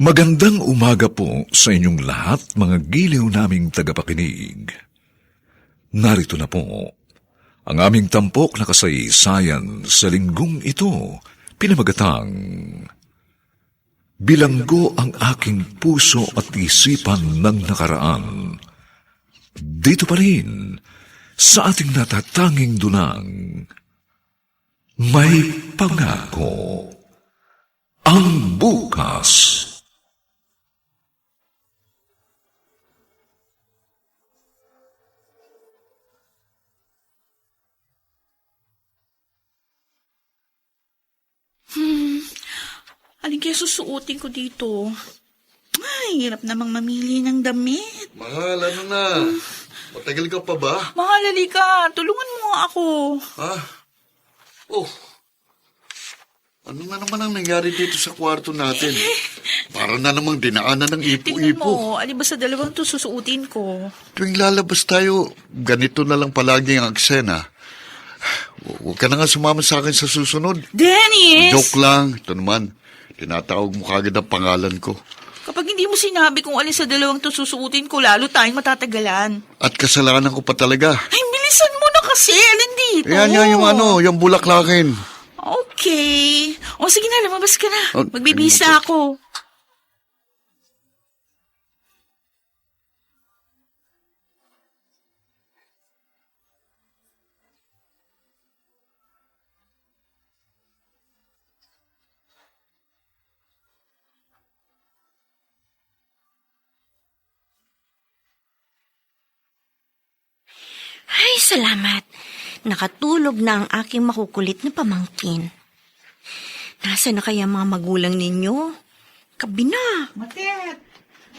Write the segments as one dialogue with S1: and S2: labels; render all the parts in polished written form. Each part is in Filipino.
S1: Magandang umaga po sa inyong lahat, mga giliw naming tagapakinig. Narito na po ang aming tampok na kasaysayan sa linggong ito, pinamagatang Bilanggo ang aking puso at isipan ng nakaraan. Dito pa rin sa ating natatanging dunang, May Pangako ang bukas.
S2: Alin kaya susuotin ko dito? Ay, hirap namang mamili ng damit.
S3: Mahal, ano na? Matagal ka pa ba?
S2: Mahal, halika. Tulungan mo nga ako.
S3: Ha? Oh. Ano na naman ang nangyari dito sa kwarto natin? Para na namang dinaanan ng
S2: Tingnan
S3: ipo-ipo.
S2: mo, alin ba sa dalawang to susuotin ko?
S3: Tuwing lalabas tayo, ganito na lang palagi ang eksena. Huwag ka na nga sumama sa akin sa susunod.
S2: Dennis!
S3: Joke lang. Ito naman, tinatawag mo kagad ang pangalan ko.
S2: Kapag hindi mo sinabi kung alin sa dalawang to susuotin ko, lalo tayong matatagalan.
S3: At kasalanan ko pa talaga.
S2: Ay, bilisan mo na kasi. Alin dito?
S3: Yan yung bulaklakin.
S2: Okay. O sige na, lumabas ka na.
S3: Oh,
S2: Magbibisa ako.
S4: Ay, salamat. Nakatulog na ang aking makukulit na pamangkin. Nasaan na kaya mga magulang ninyo? Gabi na.
S2: Matet,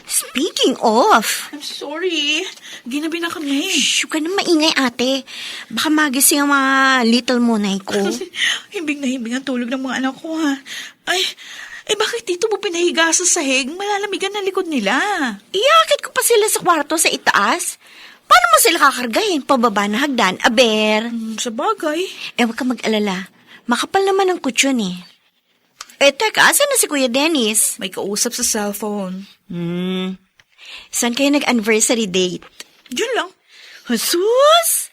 S4: Speaking of,
S2: I'm sorry. Ginabi na kami.
S4: shh, huwag ka na maingay ate. Baka magising ang mga little monay ko.
S2: Himbing na himbing ang tulog ng mga anak ko, ha? Ay, bakit dito mo pinahiga sa sahig? Malalamigan na likod nila.
S4: Iakit ko pa sila sa kwarto sa itaas. Paano mo sila kakargahin? Pababa na hagdan, aber.
S2: Sa bagay.
S4: Huwag ka mag-alala. Makapal naman ang kutsyon eh. Teka, asan na si Kuya Dennis?
S2: May kausap sa cellphone.
S4: Saan kayo nag-anniversary date?
S2: Diyan lang.
S4: Jesus!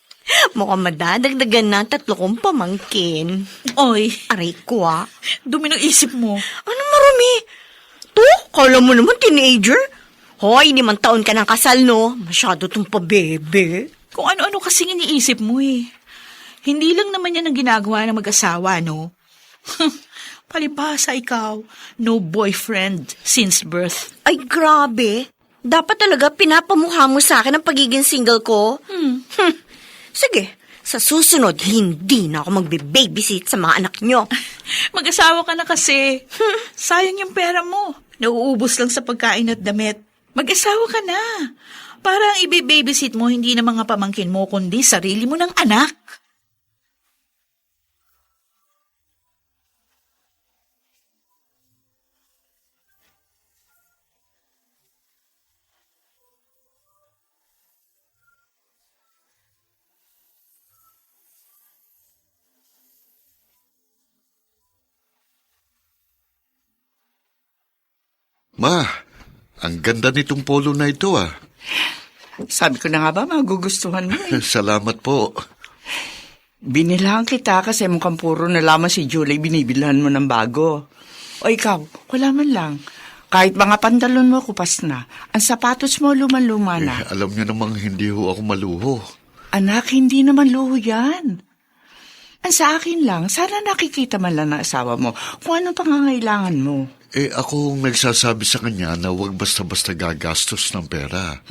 S4: Mukhang madadagdagan na 3 kong pamangkin.
S2: Oy,
S4: Aray ko
S2: dumi ng isip mo.
S4: Ano marumi? To, kala mo naman teenager? Hoy, 5 taon ka ng kasal, no? Masyado tong pabebe.
S2: Kung ano-ano kasing iniisip mo eh. Hindi lang naman yan ang ginagawa ng mag-asawa, no? Palibhasa ikaw, no boyfriend since birth.
S4: Ay, grabe. Dapat talaga pinapamukha mo sa akin ang pagiging single ko. Sige, sa susunod, hindi na ako magbe-babysit sa mga anak nyo.
S2: Mag-asawa ka na kasi. Sayang yung pera mo. Nauubos lang sa pagkain at damit. Mag-asawa ka na. Para ang ibe-babysit mo hindi na mga pamangkin mo, kundi sarili mo ng anak.
S3: Ma, ang ganda nitong polo na ito ah.
S5: Sabi ko na nga ba, magugustuhan mo eh.
S3: Salamat po.
S5: Binilahan kita kasi mukhang puro na lamang si Julie binibilhan mo ng bago. O ikaw, wala man lang. Kahit mga pantalon mo kupas na, ang sapatos mo luman-luma na.
S3: Alam niyo namang hindi ho ako maluho.
S5: Anak, hindi naman luho yan. Ang sa akin lang, sana nakikita man lang ng asawa mo kung anong pangangailangan mo.
S3: Ako ang nagsasabi sa kanya na huwag basta-basta gagastos ng pera.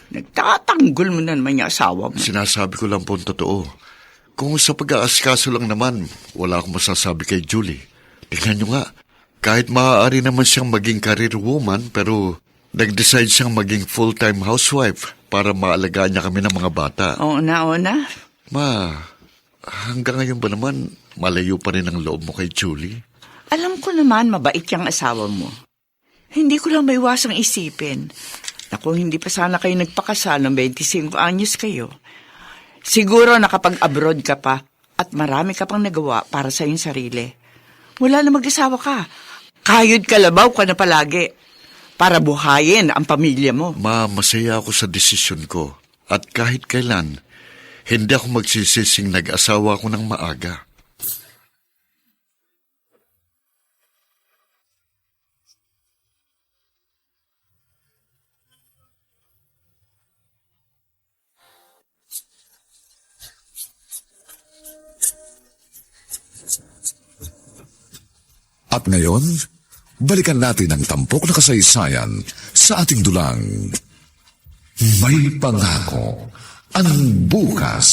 S5: Nagtatanggol mo na naman yung asawa mo.
S3: Sinasabi ko lang po ang totoo. Kung sa pag-aaskaso lang naman, wala akong masasabi kay Julie. Tingnan niyo nga, kahit maaari naman siyang maging career woman, pero nag-decide siyang maging full-time housewife para maalagaan niya kami ng mga bata.
S5: Oo na.
S3: Ma, hanggang ngayon ba naman, malayo pa rin ang loob mo kay Julie?
S5: Alam ko naman mabait yung asawa mo. Hindi ko lang maiwasang isipin na kung hindi pa sana kayo nagpakasal ng 25 anyos kayo, siguro nakapag-abroad ka pa at marami ka pang nagawa para sa iyong sarili. Mula na mag-asawa ka, Kayod kalabaw ka na palagi para buhayin ang pamilya mo.
S3: Ma, masaya ako sa desisyon ko. At kahit kailan, hindi ako magsisising nag-asawa ako ng maaga.
S1: At ngayon, balikan natin ang tampok na kasaysayan sa ating dulang. May pangako ang bukas.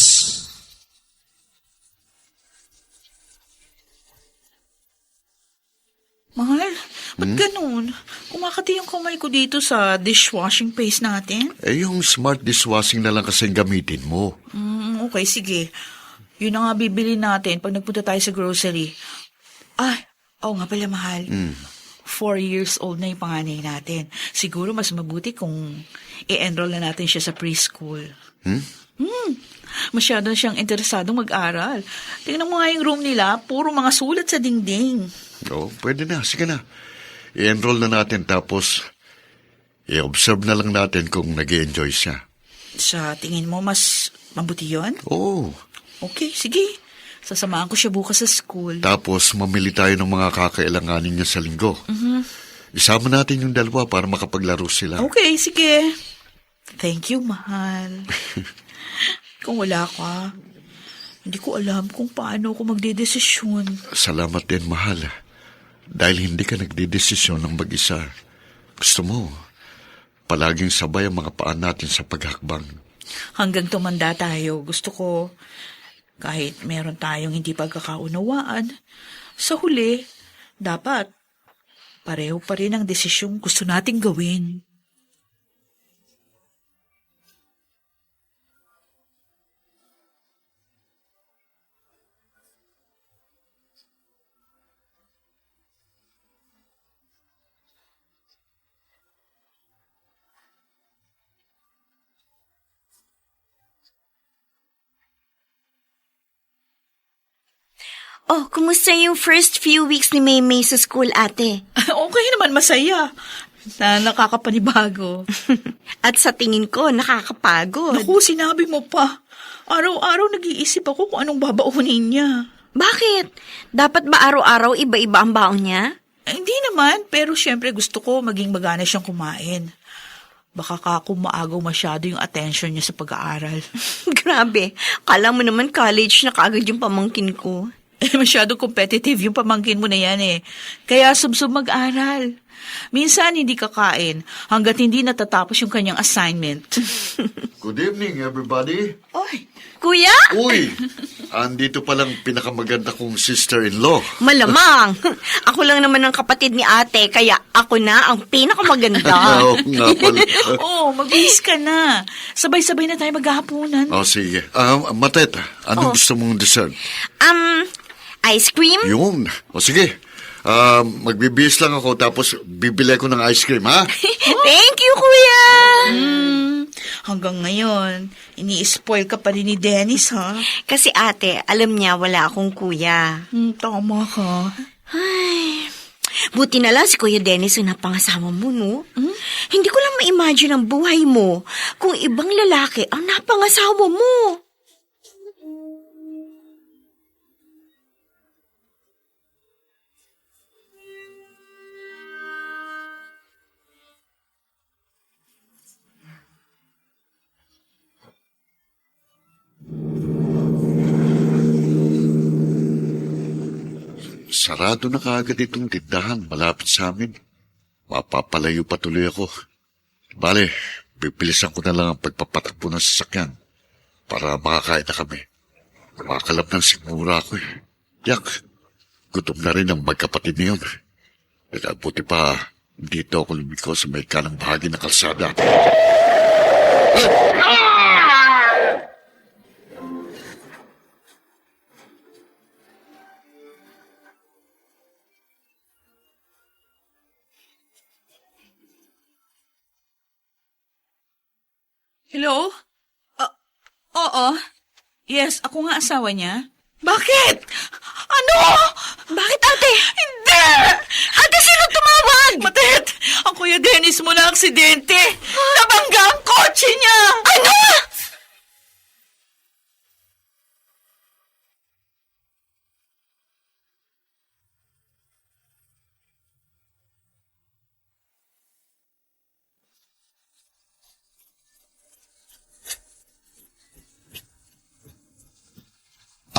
S2: Mahal, ba't ganun? Kumakati yung kamay ko dito sa dishwashing paste natin.
S3: Yung smart dishwashing na lang kasi gamitin mo.
S2: Okay, sige. Yun na nga bibili natin pag nagpunta tayo sa grocery. Ay, oo nga pala, mahal. 4 years old na yung panganay natin. Siguro mas mabuti kung i-enroll na natin siya sa preschool. Masyado siyang interesadong mag-aral. Tingnan mo nga yung room nila, puro mga sulat sa dingding.
S3: Oo, pwede na. Sige na. I-enroll na natin tapos i-observe na lang natin kung nag-i-enjoy siya.
S2: Sa tingin mo, mas mabuti yun?
S3: Oo.
S2: Okay, sige. Sasamahan ko siya bukas sa school.
S3: Tapos mamili tayo ng mga kakailanganin niya sa linggo. Isama natin yung dalawa para makapaglaro sila.
S2: Okay, sige. Thank you, mahal. Kung wala ka, hindi ko alam kung paano ako magdedesisyon.
S3: Salamat din, mahal. Dahil hindi ka nagdidesisyon ng mag-isa. Gusto mo, palaging sabay ang mga paan natin sa paghakbang.
S2: Hanggang tumanda tayo, gusto ko, kahit meron tayong hindi pagkakaunawaan, sa huli, dapat pareho pa rin ang desisyong gusto nating gawin.
S4: Oh, kumusta yung first few weeks ni Maymay sa school, ate?
S2: Okay naman, masaya. Na nakakapanibago.
S4: At sa tingin ko, nakakapagod.
S2: Naku, sinabi mo pa. Araw-araw nag-iisip ako kung anong babaunin niya.
S4: Bakit? Dapat ba araw-araw iba-iba ang baon niya?
S2: Hindi naman, pero syempre gusto ko maging magana siyang kumain. Baka kumaagaw masyado yung attention niya sa pag-aaral.
S4: Grabe, kala mo naman college na kaagad yung pamangkin ko.
S2: Masyado competitive yung pamangkin mo na yan eh. Kaya subsub mag-aral. Minsan hindi kakain hanggat hindi natatapos yung kanyang assignment.
S3: Good evening, everybody.
S2: Oy,
S4: Kuya?
S3: Uy, andito palang pinakamaganda kong sister-in-law.
S4: Malamang. Ako lang naman ang kapatid ni ate, kaya ako na ang pinakamaganda.
S3: Oo nga pala.
S2: magbihis ka na. Sabay-sabay na tayo maghahaponan.
S3: Sige. Matet, anong gusto mong dessert?
S4: Ice cream?
S3: Yun. Sige. Magbibihis lang ako tapos bibili ko ng ice cream, ha?
S4: Thank you, Kuya!
S2: Hanggang ngayon, ini-spoil ka pa rin ni Dennis, ha?
S4: Kasi ate, alam niya wala akong kuya.
S2: Tama ka.
S4: Ay, buti na lang si Kuya Dennis ang napangasawa mo, no? Hindi ko lang ma-imagine ang buhay mo kung ibang lalaki ang napangasawa mo.
S3: Sarado na kaagad itong tindahan malapit sa amin. Mapapalayo pa tuloy ako. Bale, bibilisan ko na lang ang pagpapatakbo ng sasakyan para makakain na kami. Makakalap ng sigmura ako eh. Yak, gutom na rin ang magkapatid na yun. Buti pa, dito ako lumiko sa may kanang bahagi ng kalsada.
S2: Hello? Oo. Yes, ako nga asawa niya. Bakit? Ano?
S4: Bakit ate?
S2: Hindi!
S4: Ate, sino
S2: aksidente! Nabangga ang kotse niya!
S4: Ano?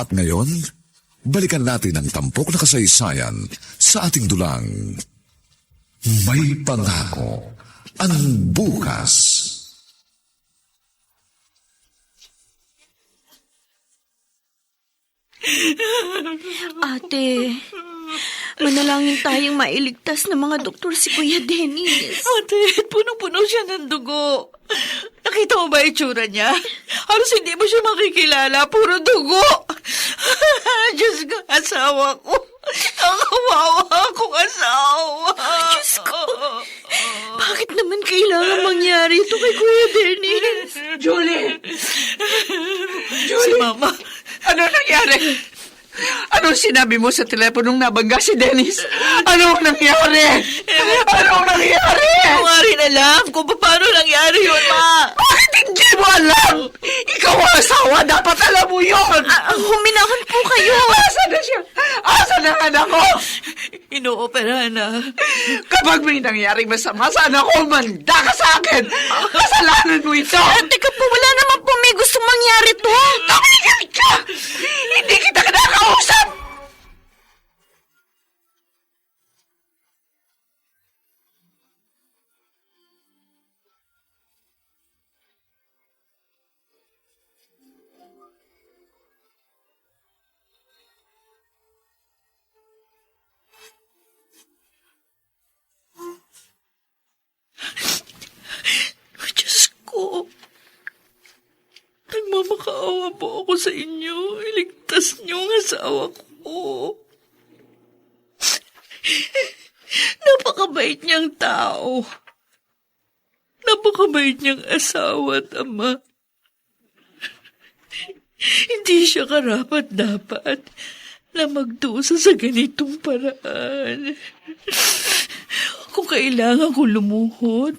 S1: At ngayon, balikan natin ang tampok na kasaysayan sa ating dulang. May pangako ang bukas.
S4: Ate, manalangin tayong mailigtas ng mga doktor si Kuya Dennis.
S2: Ate, punong-puno siya ng dugo. Nakita mo ba itsura niya? Halos hindi mo siya makikilala. Puro dugo. Diyos ko, asawa ko. Ang kawawa kong asawa.
S4: Diyos ko. Bakit naman kailangan mangyari ito kay Kuya Dennis?
S5: Julie!
S2: Si Mama.
S5: Ano nangyari? Anong sinabi mo sa teleponong nabangga si Dennis? Anong nangyari? Anong nangyari?
S2: Hindi ko nga rin alam kung paano nangyari yun, Ma.
S5: Bakit hindi mo alam? Ikaw ang asawa, dapat alam mo yun!
S4: Huminahon po kayo.
S5: Asa na siya? Asa na ang anak ko?
S2: Inooperahan na.
S5: Kapag may nangyaring masama, sana ko manda ka sa akin! Kasalanan mo ito!
S4: Teka po, wala naman po may gustong mangyari to.
S5: Tumigil ka! Hindi kita kinakausap!
S2: Diyos ko. Nagmamakaawa po ako sa inyo. Iligtas niyo ang asawa ko. Napakabait niyang tao. Napakabait niyang asawa at ama. Hindi siya karapat-dapat na magdusa sa ganitong paraan. Kung kailangan ko lumuhod,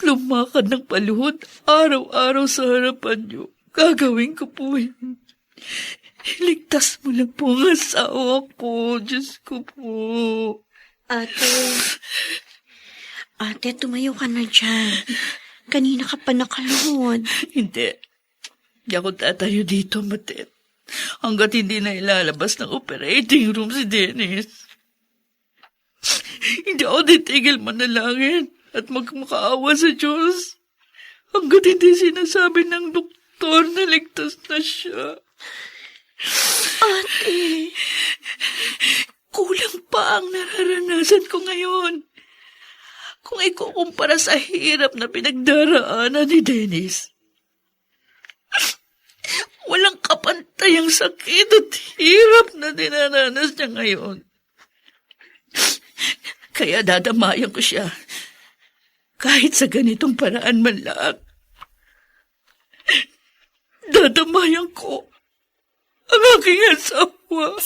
S2: lumakad ng paluhod araw-araw sa harapan niyo, gagawin ko po yun. Ligtas mo lang po ang asawa ko. Diyos ko po.
S4: Ate, tumayo ka na dyan. Kanina ka pa nakaluhod.
S2: Hindi. Hindi ako tatayo dito, Matet. Hanggat hindi na ilalabas ng operating room si Dennis. Hindi ako titigil manalangin at magmakaawa sa Diyos. Hanggat hindi sinasabi ng doktor na ligtas na siya.
S4: Ate,
S2: Kulang pa ang nararanasan ko ngayon. Kung ikukumpara sa hirap na pinagdaraanan ni Dennis. Walang kapantay ang sakit at hirap na dinaranas niya ngayon. Kaya dadamayan ko siya. Kahit sa ganitong paraan man lang. Dadamayan ko ang aking asawa.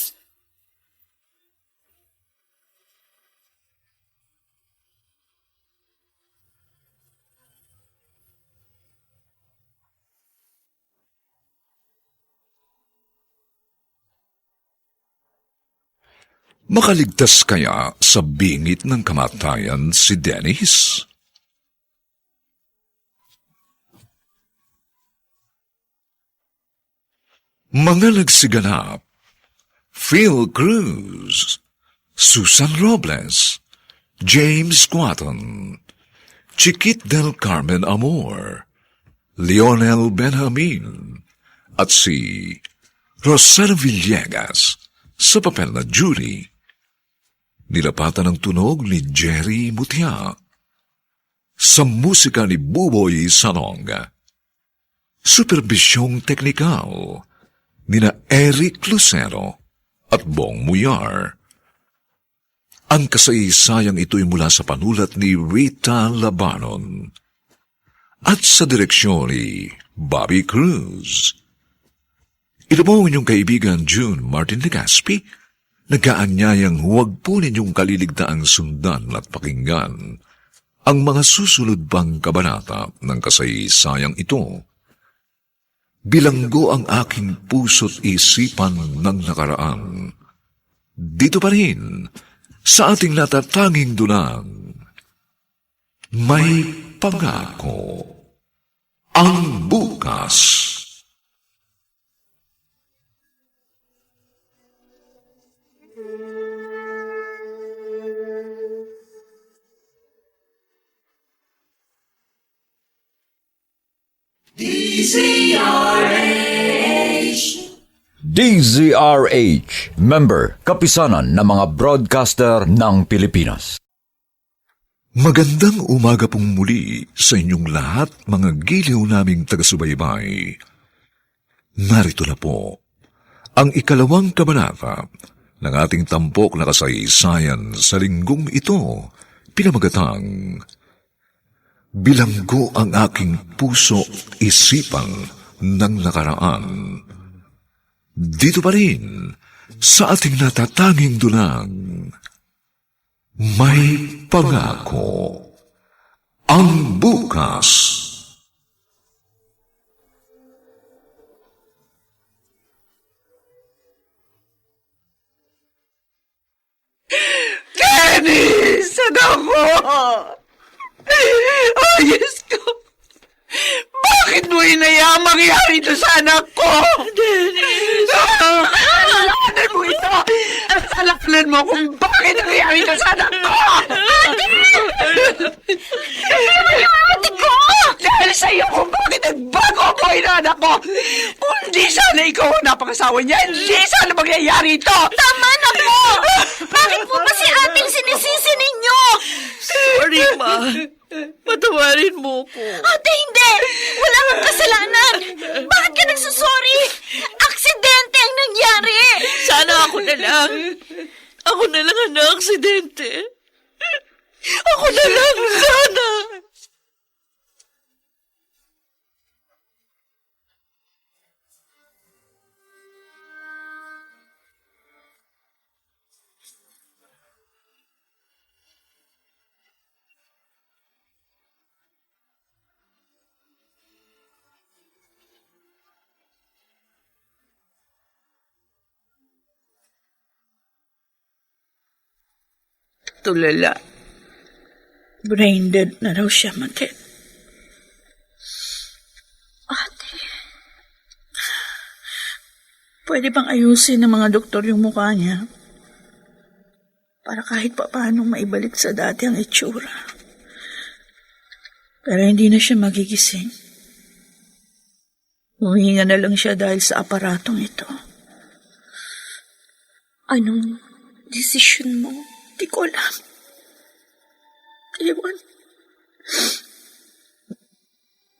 S1: Makaligtas kaya sa bingit ng kamatayan si Dennis? Mga nagsiganap: Phil Cruz, Susan Robles, James Quaton, Chiquit del Carmen Amor, Lionel Benjamin, at si Rosana Villegas sa papel na Julie. Nilapatan ng tunog ni Jerry Mutia. Sa musika ni Buboy Salonga. Superbisyong teknikal nina Eric Lucero at Bong Muyar. Ang kasaysayang ito'y mula sa panulat ni Rita Labanon at sa direksyon ni Bobby Cruz. Ito po inyong kaibigan June Martin Legaspi, nagkaanyayang huwag po ninyong kaliligtaang sundan at pakinggan ang mga susunod pang kabanata ng kasaysayang ito. Bilanggo ang aking puso't isipan ng nakaraan. Dito pa rin, sa ating natatanging dunang, may pangako ang bukas.
S6: DZRH, member, kapisanan ng mga broadcaster ng Pilipinas.
S1: Magandang umaga pong muli sa inyong lahat, mga giliw naming taga-subaybay. Narito na po ang ikalawang kabanata ng ating tampok na kasaysayan sa linggong ito, pinamagatang Bilanggo ang aking puso isipan ng nakaraan. Dito pa rin, sa ating natatanging dunang, may pangako ang bukas.
S5: Kenny! Sana ako! Ayos ko! Bakit mo inayang mangyari ito sa anak ko? Dennis! Kasalanan mo ito! Kasalanan mo kung bakit nangyari ito sa anak ko! Ate ko! Dahil sa iyo kung bakit nagbago ang buhay ng anak ko! Kung di sana ikaw ang napangasawa niya, hindi sana mangyayari ito!
S4: Tama na po! Bakit po ba si ating sinisisi ninyo?
S2: Sorry, Ma. Patawarin mo ko.
S4: Ate, hindi! Wala kang kasalanan! Bakit ka nagsusorry? Aksidente ang nangyari!
S2: Sana ako na lang. Ako na lang ang na-aksidente. Ako na lang, sana. Tulala. Brain dead na raw siya, Matet.
S4: Ate,
S2: Pwede bang ayusin ng mga doktor yung mukha niya? Para kahit pa paano maibalik sa dati ang itsura. Pero hindi na siya magigising. Huminga na lang siya dahil sa aparatong ito.
S4: anong desisyon mo?
S2: Di ko alam. Ewan.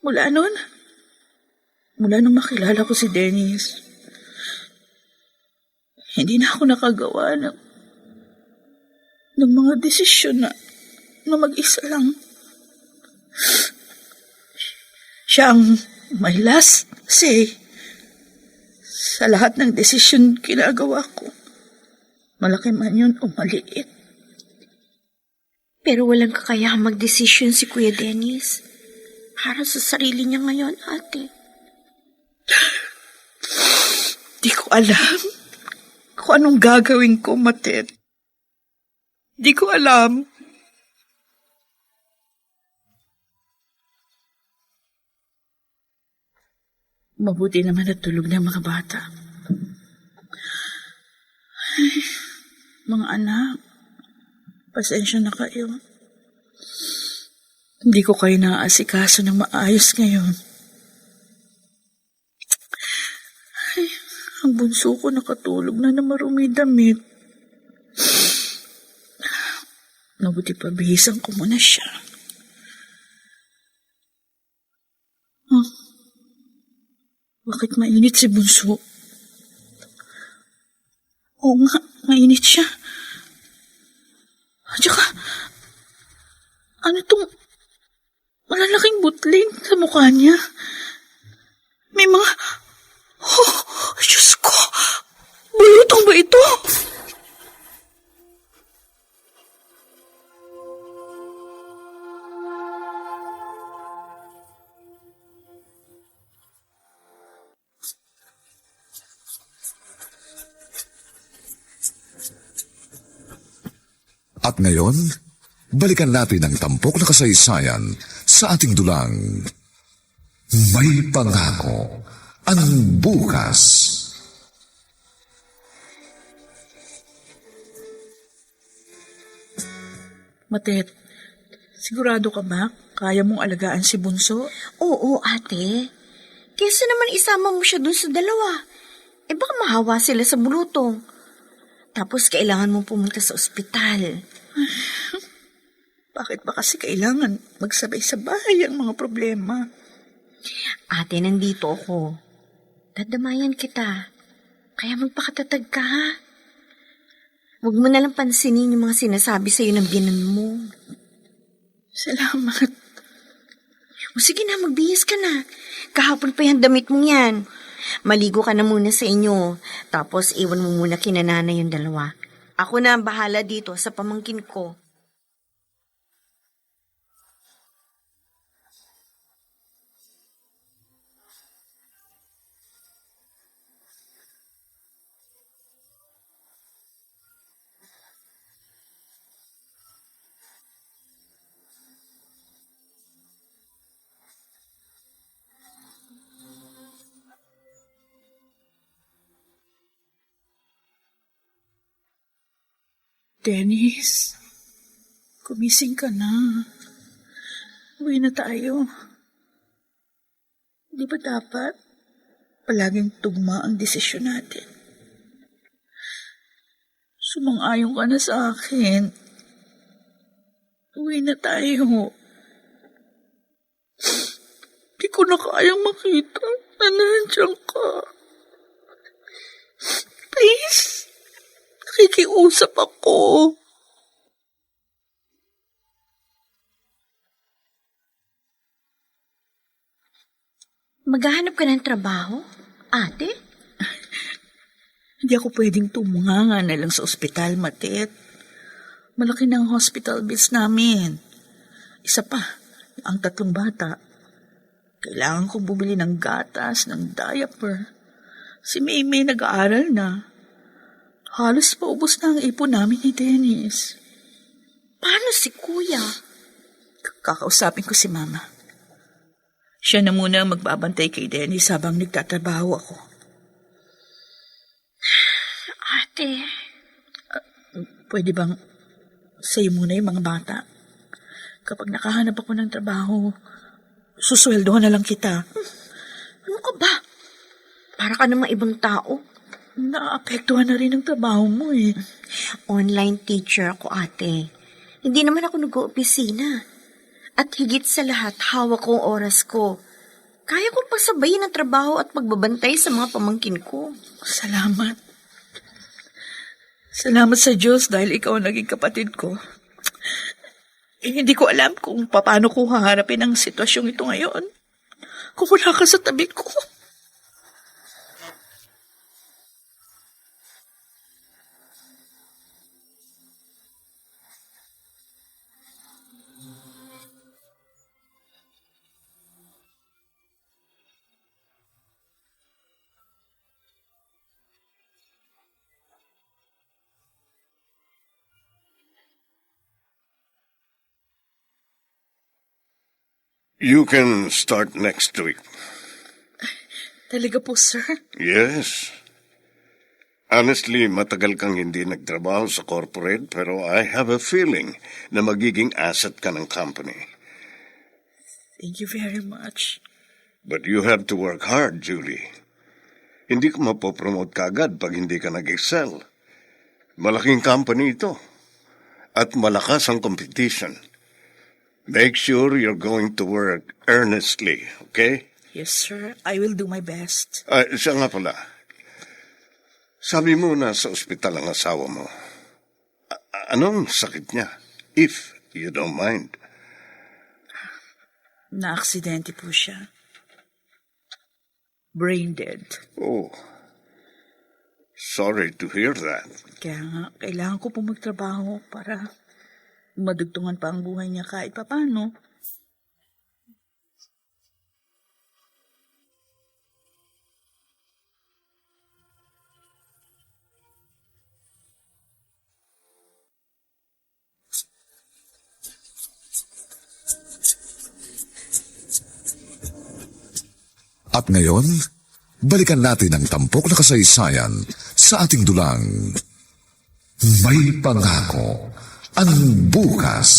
S2: Mula nung makilala ko si Dennis, hindi na ako nakagawa ng mga desisyon na mag-isa lang. Siya ang may last say sa lahat ng desisyon ginagawa ko. Malaki man yun o maliit.
S4: Pero walang kakayahang magdesisyon si Kuya Dennis. Para sa sarili niya ngayon, ate.
S2: Di ko alam kung anong gagawin ko, Matet. Di ko alam. Mabuti naman at tulog na mga bata. Ay, mga anak, pasensya na kayo. Hindi ko kayo naaasikaso ng maayos ngayon. Ay, ang bunso ko nakatulog na marumi damit. Mabuti pa bihisan ko muna siya. Bakit mainit si bunso? Oo nga, mainit siya. At saka, ano tong malalaking butling sa mukha niya? May mga... Oh, Diyos ko! Bulutong ba ito?
S1: At ngayon, balikan natin ang tampok na kasaysayan sa ating dulang. May pangako ang bukas.
S2: Matet, sigurado ka ba? Kaya mong alagaan si Bunso?
S4: Oo, ate. Kesa naman isama mo siya dun sa dalawa. Baka mahawa sila sa bulutong. Tapos kailangan mong pumunta sa ospital.
S2: Bakit ba kasi kailangan magsabay-sabay ang mga problema?
S4: Ate, nandito ako. Dadamayan kita. Kaya magpakatatag ka, ha? Huwag mo nalang pansinin yung mga sinasabi sa'yo ng binan mo.
S2: Salamat.
S4: O sige na, magbihis ka na. Kahapon pa yung damit mong yan. Maligo ka na muna sa inyo. Tapos iwan mo muna kina nanay yung dalawa. Ako na ang bahala dito sa pamangkin ko.
S2: Dennis, kumising ka na. Uwi na tayo. Di ba dapat palaging tugma ang desisyon natin? Sumang-ayon ka na sa akin. Uwi na tayo. Di ko na kayang makita na nandiyan ka. Please, nakikiusap ako.
S4: Maghahanap ka ng trabaho, ate?
S2: Hindi ako pwedeng tumunganga na lang sa ospital, Matet. Malaki na ang hospital bills namin. Isa pa, ang 3 bata. Kailangan kong bumili ng gatas, ng diaper. Si Maymay nag-aaral na. Halos paubos na ang ipon namin ni Dennis.
S4: Paano si kuya?
S2: Kakausapin ko si Mama. Siya na muna ang magbabantay kay Dennis habang nagtatrabaho ako.
S4: Ate,
S2: Pwede bang sa'yo muna yung mga bata? Kapag nakahanap ako ng trabaho, susweldohan na lang kita.
S4: ano ka ba? Para ka namang ibang tao.
S2: Naapektuhan na rin ang trabaho mo eh.
S4: Online teacher ako, ate. Hindi naman ako nag-oopisina. At higit sa lahat, hawak ko ang oras ko. Kaya kong pasabayin ang trabaho at pagbabantay sa mga pamangkin ko.
S2: Salamat. Salamat sa Diyos dahil ikaw ang naging kapatid ko. Hindi ko alam kung paano ko haharapin ang sitwasyong ito ngayon. Kung wala ka sa tabi ko.
S7: You can start next week.
S2: Talaga po, sir?
S7: Yes. Honestly, matagal kang hindi nagtrabaho sa corporate pero I have a feeling na magiging asset ka ng company.
S2: Thank you very much.
S7: But you have to work hard, Julie. Hindi ka mapopromote kagad pag hindi ka nag-excel. Malaking company ito. At malakas ang competition. Make sure you're going to work earnestly, okay?
S2: Yes, sir. I will do my best.
S7: Siya nga pala. Sabi mo na sa ospital ang asawa mo. Anong sakit niya? If you don't mind.
S2: Na-aksidente po siya. Brain dead.
S7: Oh, sorry to hear that.
S2: Kaya nga, kailangan ko po magtrabaho para madugtungan pa ang buhay niya kahit papano.
S1: At ngayon, balikan natin ang tampok na kasaysayan sa ating dulang. May pangako ang bukas.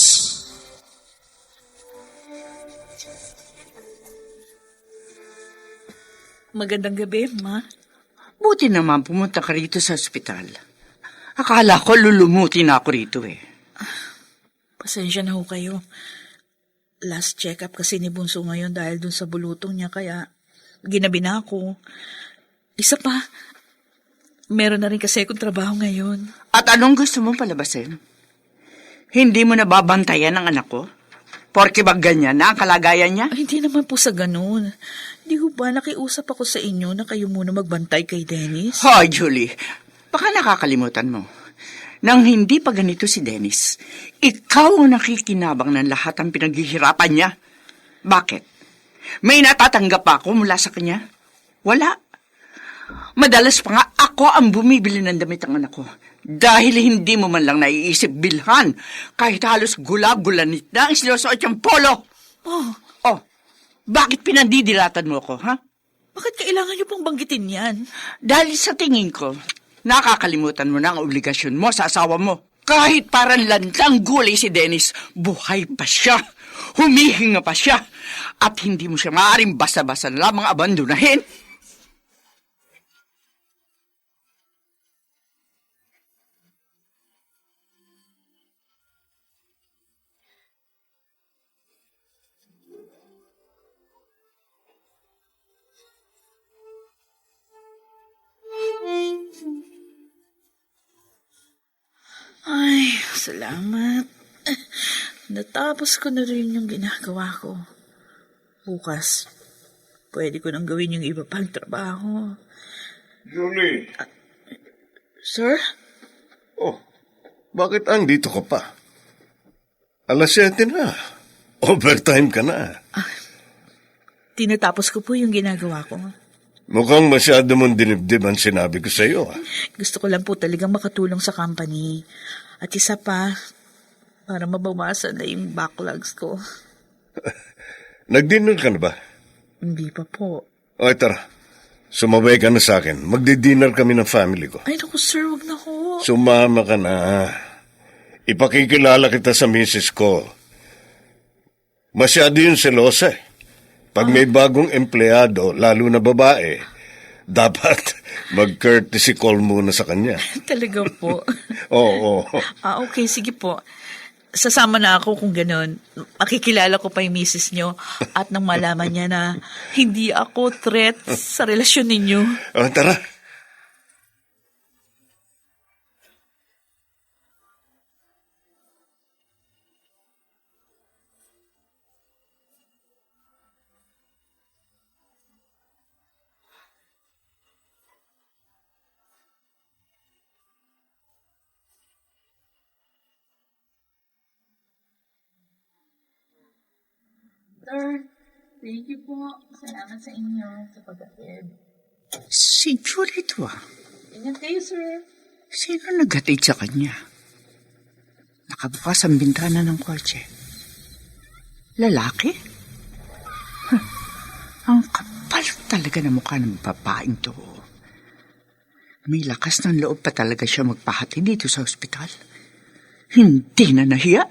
S2: Magandang gabi, Ma.
S5: Buti naman pumunta ka rito sa ospital. Akala ko lulumuti na ako rito eh.
S2: Pasensya na ho kayo. Last check-up kasi ni Bunso ngayon dahil dun sa bulutong niya, kaya ginabi na ako. Isa pa, meron na rin kasi akong trabaho ngayon.
S5: At anong gusto mong palabasin? Hindi mo nababantayan ang anak ko? Porke ba ganyan na ang kalagayan niya?
S2: Ay, hindi naman po sa ganun. Di ho ba nakiusap ako sa inyo na kayo muna magbantay kay Dennis?
S5: Hoy, Julie, baka nakakalimutan mo. Nang hindi pa ganito si Dennis, ikaw ang nakikinabang ng lahat ang pinaghihirapan niya. Bakit? May natatanggap pa ako mula sa kanya? Wala. Madalas pa nga ako ang bumibili ng damit ng anak ko. Dahil hindi mo man lang naiisip bilhan, kahit halos gula-gulanit na ang sinusuot yung polo. Oh, bakit pinandidilatan mo ako, ha?
S2: Bakit kailangan niyo pang banggitin yan?
S5: Dahil sa tingin ko, nakakalimutan mo na ang obligasyon mo sa asawa mo. Kahit parang lantang gulay si Dennis, buhay pa siya. Humihinga pa siya. At hindi mo siya maaaring basta-basta na lamang abandonahin.
S2: Ay, salamat. Natapos ko na rin yung ginagawa ko. Bukas, pwede ko nang gawin yung iba pang trabaho.
S7: Julie,
S2: Sir?
S7: oh, bakit andito ka pa? 7:00 na. Overtime ka na.
S2: Tinatapos ko po yung ginagawa ko.
S7: Mukhang masyado mong dinibdib ang sinabi ko sa iyo.
S2: Gusto ko lang po talagang makatulong sa company. At isa pa, para mabawasan na yung backlogs ko.
S7: Nag-dinner ka na ba?
S2: Hindi pa po.
S7: O, tara. Sumabay ka na sa akin. Magdi-dinner kami ng family ko.
S2: Ay, naku sir, wag na ho.
S7: Sumama ka na. Ipakikilala kita sa misis ko. Masyado yung selosa eh. Pag may bagong empleyado, lalo na babae, dapat mag-courtesy call muna sa kanya.
S2: Talaga po.
S7: Oo.
S2: Okay, sige po. Sasama na ako kung ganun. Makikilala ko pa yung misis nyo at nang malaman niya na hindi ako threat sa relasyon ninyo.
S7: O, tara.
S2: Sir, thank you po. Salamat sa inyo sa pag-atid.
S5: Si Julie to ah.
S2: Ingat kayo, sir.
S5: Sino naghatid sa kanya? Nakabukas ang bintana ng kotse. Lalaki? Huh. Ang kapal talaga na mukha ng babaeng to. May lakas ng loob pa talaga siya magpahati dito sa ospital. Hindi na nahiya.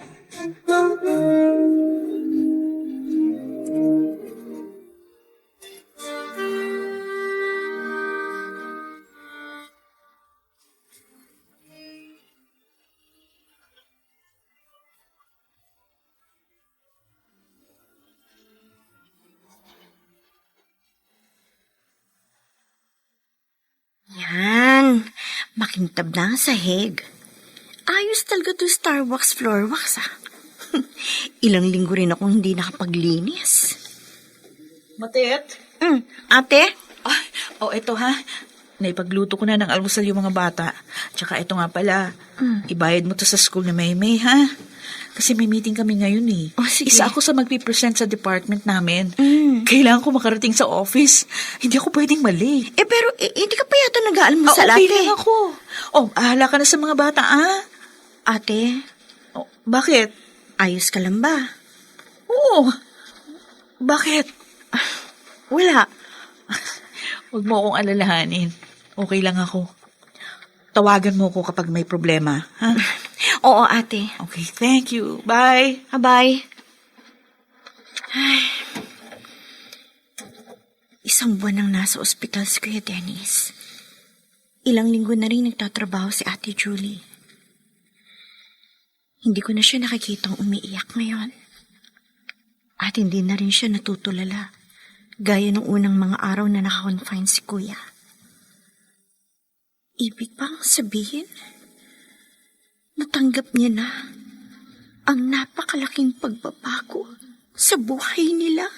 S4: Yan. Makintab na ang sahig. Ayos talaga to Star Wax Floor Wax, ah. Ilang linggo rin akong hindi nakapaglinis.
S2: Matet?
S4: Ate?
S2: Ay, eto ha. Naipagluto ko na ng almusal yung mga bata. Tsaka ito nga pala, ibayad mo to sa school ni Maymay, ha? Kasi may meeting kami ngayon eh.
S4: Oh, sige.
S2: Isa ako sa magpipresent sa department namin. Kailangan ko makarating sa office. Hindi ako pwedeng mali.
S4: Pero hindi ka pa yata nag-aalmusal,
S2: okay
S4: ate.
S2: lang ako. Ahala ka na sa mga bata, ah.
S4: Ate,
S2: Bakit?
S4: ayos ka lang ba?
S2: Oo. Bakit?
S4: Wala.
S2: Huwag mo akong alalahanin. Okay lang ako. Tawagan mo ako kapag may problema, ha?
S4: Oo, ate.
S2: Okay, thank you. Bye.
S4: Bye. Ay. Isang buwan nang nasa ospital si Kuya Dennis. Ilang linggo na rin nagtatrabaho si Ate Julie. Hindi ko na siya nakikitang umiiyak ngayon. At hindi na rin siya natutulala, gaya ng unang mga araw na nakakonfine si Kuya. Ibig bang sabihin, natanggap niya na ang napakalaking pagbabago sa buhay nila?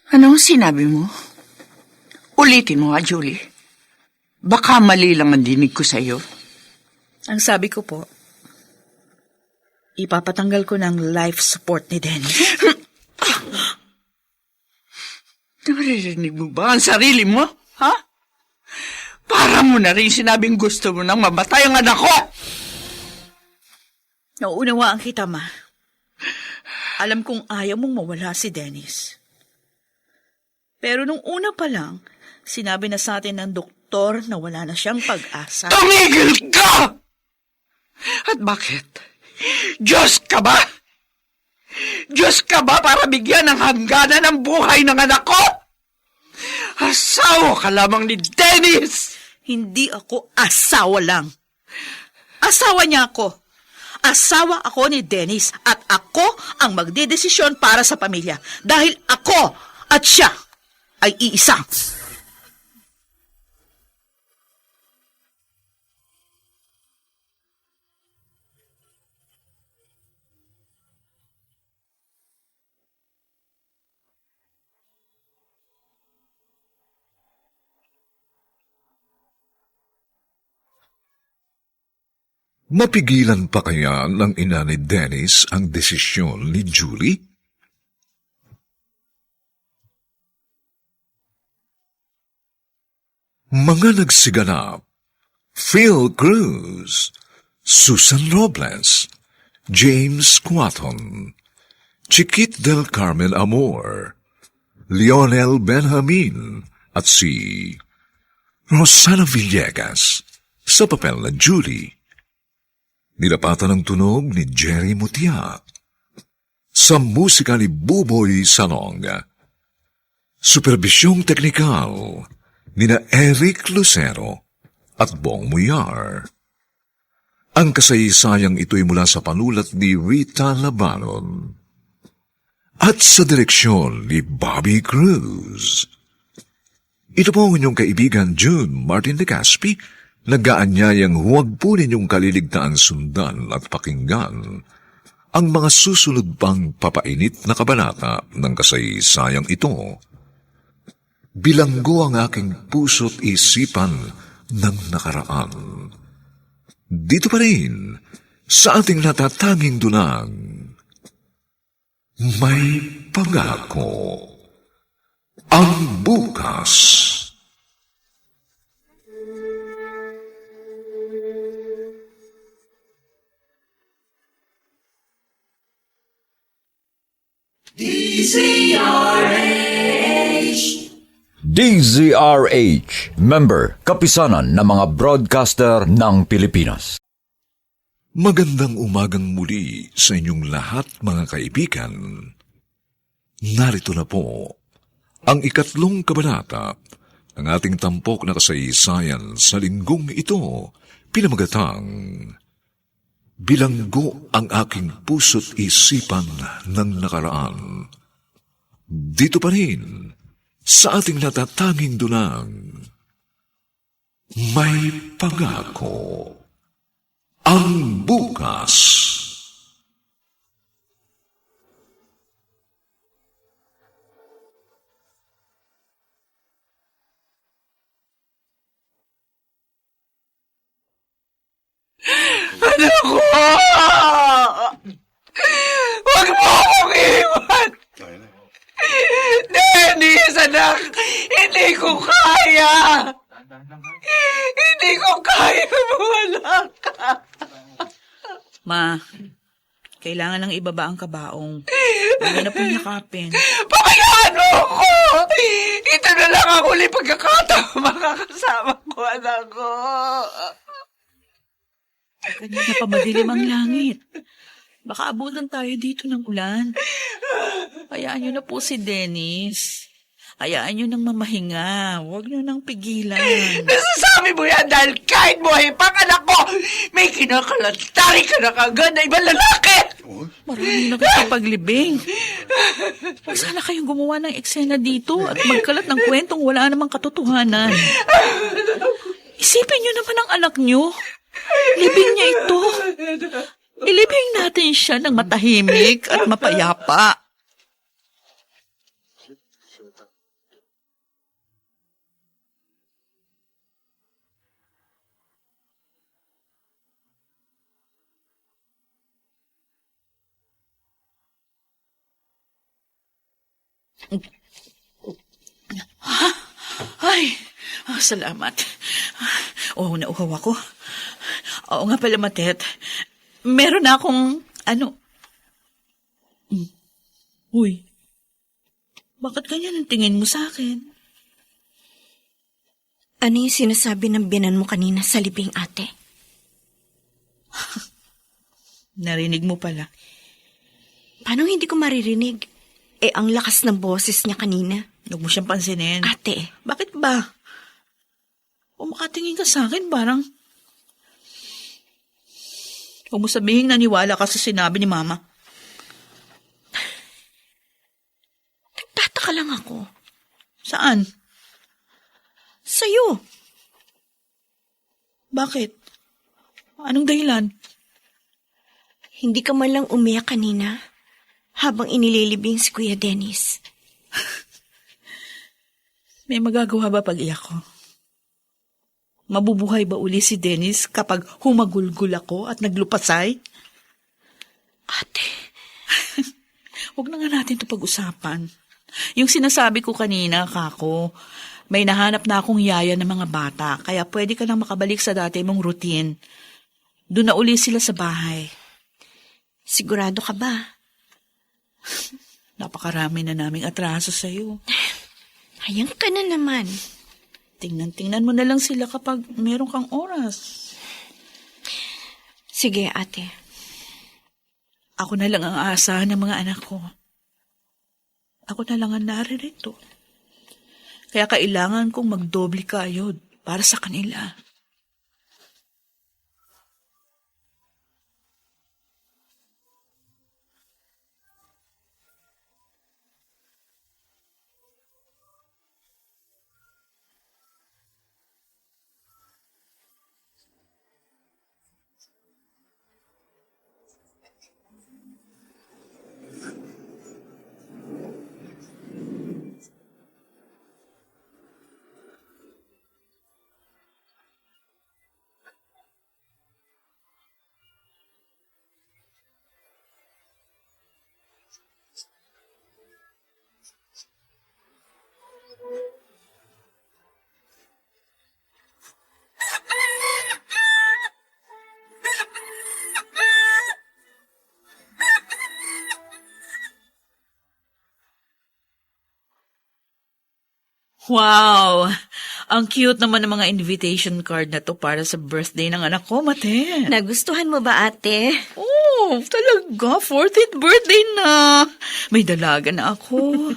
S5: Anong sinabi mo? Ulitin mo, Julie. Baka mali lang ang dinig ko sa'yo.
S2: Ang sabi ko po, ipapatanggal ko ng life support ni Dennis.
S5: Naririnig mo ba ang sarili mo? Ha? Para mo na rin sinabing gusto mo nang mamatay ang anak ko!
S2: Nauunawaan kita, Ma. Alam kong ayaw mong mawala si Dennis. Pero nung una pa lang, sinabi na sa atin ng doktor na wala na siyang pag-asa.
S5: Tumigil ka! At bakit? Diyos ka ba? Diyos ka ba para bigyan ng hangganan ang buhay ng anak ko? Asawa ka lamang ni Dennis!
S2: Hindi ako asawa lang. Asawa niya ako. Asawa ako ni Dennis at ako ang magdedesisyon para sa pamilya dahil ako at siya ay iisa.
S1: Mapigilan pa kaya ng ina ni Dennis ang desisyon ni Julie? Mga nagsiganap: Phil Cruz, Susan Robles, James Quaton, Chiquit del Carmen Amor, Lionel Benjamin at si Rosana Villegas sa papel na Julie. Nilapatan ng tunog ni Jerry Mutia. Sa musika ni Buboy Salong. Superbisyong teknikal nina Eric Lucero at Bong Muyar. Ang kasaysayang ito'y mula sa panulat ni Rita Labanon at sa direksyon ni Bobby Cruz. Ito po ang inyong kaibigan June Martin de Caspi, nag-aanyayang huwag po ninyong kaliligtaan sundan at pakinggan ang mga susunod pang papainit na kabanata ng kasaysayang ito. Bilanggo ang aking puso't isipan ng nakaraan. Dito pa rin, sa ating natatanging dunang, may pangako ang bukas.
S6: DZRH, member, kapisanan ng mga broadcaster ng Pilipinas.
S1: Magandang umagang muli sa inyong lahat, mga kaibigan. Narito na po ang 3 kabanata ng ating tampok na kasaysayan sa linggong ito, pinamagatang Bilanggo ang aking puso't isipan ng nakaraan. Dito pa rin, sa ating natatanging dunang, may pangako ang bukas.
S5: Anak ko! Dennis, anak! Hindi ko kaya! Hindi ko kaya mawala ka!
S2: Ma, kailangan ng ibaba ang kabaong. Huwag na po yakapin.
S5: Pabayaan mo ako! Ito na lang ang huli pagkakataon makakasama ko, anak ko.
S2: Kanina pa madilim ang langit. Baka abutan tayo dito ng ulan. Hayaan niyo na po si Dennis. Hayaan niyo nang mamahinga. Huwag niyo nang pigilan.
S5: Nasasabi mo yan dahil kahit buhay pang anak ko, may kinakalantari ka na kagad na ibang lalaki!
S2: Maraming nakakapaglibing. Huwag sana kayong gumawa ng eksena dito at magkalat ng kwentong wala namang katotohanan. Isipin niyo naman ang anak niyo. Libing niya ito. Ilibing natin siya ng matahimik at mapayapa. Ay, salamat. Oo, nauhaw ako. Oo nga pala, Matet. Meron na akong, Uy, bakit ganyan ang tingin mo sa akin?
S4: Ano yung sinasabi ng biyanan mo kanina sa libing, ate?
S2: Narinig mo pala.
S4: Paano hindi ko maririnig? Ang lakas ng boses niya kanina.
S2: Huwag mo siyang pansinin.
S4: Ate,
S2: Bakit ba? Kung makatingin ka sa akin, parang... Huwag mo sabihin naniwala ka sa sinabi ni Mama.
S4: nagtataka lang ako.
S2: Saan?
S4: Sa'yo.
S2: Bakit? Anong dahilan?
S4: Hindi ka man lang umiyak kanina habang inililibing si Kuya Dennis.
S2: May magagawa ba pag iyak ko? Mabubuhay ba uli si Dennis kapag humagulgul ako at naglupasay?
S4: Ate,
S2: Huwag na nga natin ito pag-usapan. Yung sinasabi ko kanina, Kako, may nahanap na akong yaya ng mga bata, kaya pwede ka nang makabalik sa dati mong routine. Doon na uli sila sa bahay.
S4: sigurado ka ba?
S2: Napakarami na naming atraso sa'yo.
S4: Hayang ka na naman.
S2: Tingnan mo na lang sila kapag meron kang oras.
S4: Sige, ate.
S2: Ako na lang ang aasahan ng mga anak ko. Ako na lang ang naririto. Kaya kailangan kong magdoble kayod para sa kanila. Wow! Ang cute naman ng mga invitation card na to para sa birthday ng anak ko, Mate.
S4: Nagustuhan mo ba, ate?
S2: Oh, talaga. 14th birthday na. May dalaga na ako.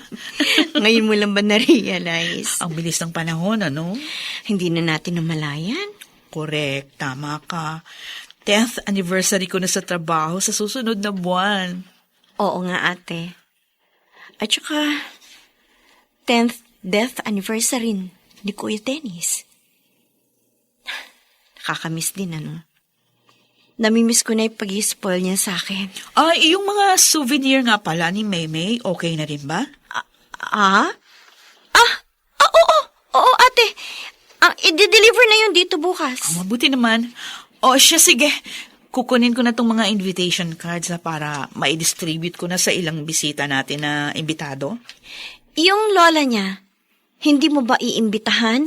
S4: Ngayon mo lang ba na-realize?
S2: Ang bilis ng panahon, ano?
S4: Hindi na natin namalayan.
S2: Correct. Tama ka. 10th anniversary ko na sa trabaho sa susunod na buwan.
S4: Oo nga, ate. At saka, 10th death anniversary ni Kuya Dennis. Nakakamiss din, ano? Namimiss ko na yung pag-i-spoil niya sa akin.
S2: Ay, yung mga souvenir nga pala ni Maymay, okay na rin ba?
S4: Oo, ate. I-deliver na yun dito bukas.
S2: Mabuti naman. O siya, sige. Kukunin ko na tong mga invitation cards para ma-distribute ko na sa ilang bisita natin na imbitado.
S4: Yung lola niya, hindi mo ba iimbitahan?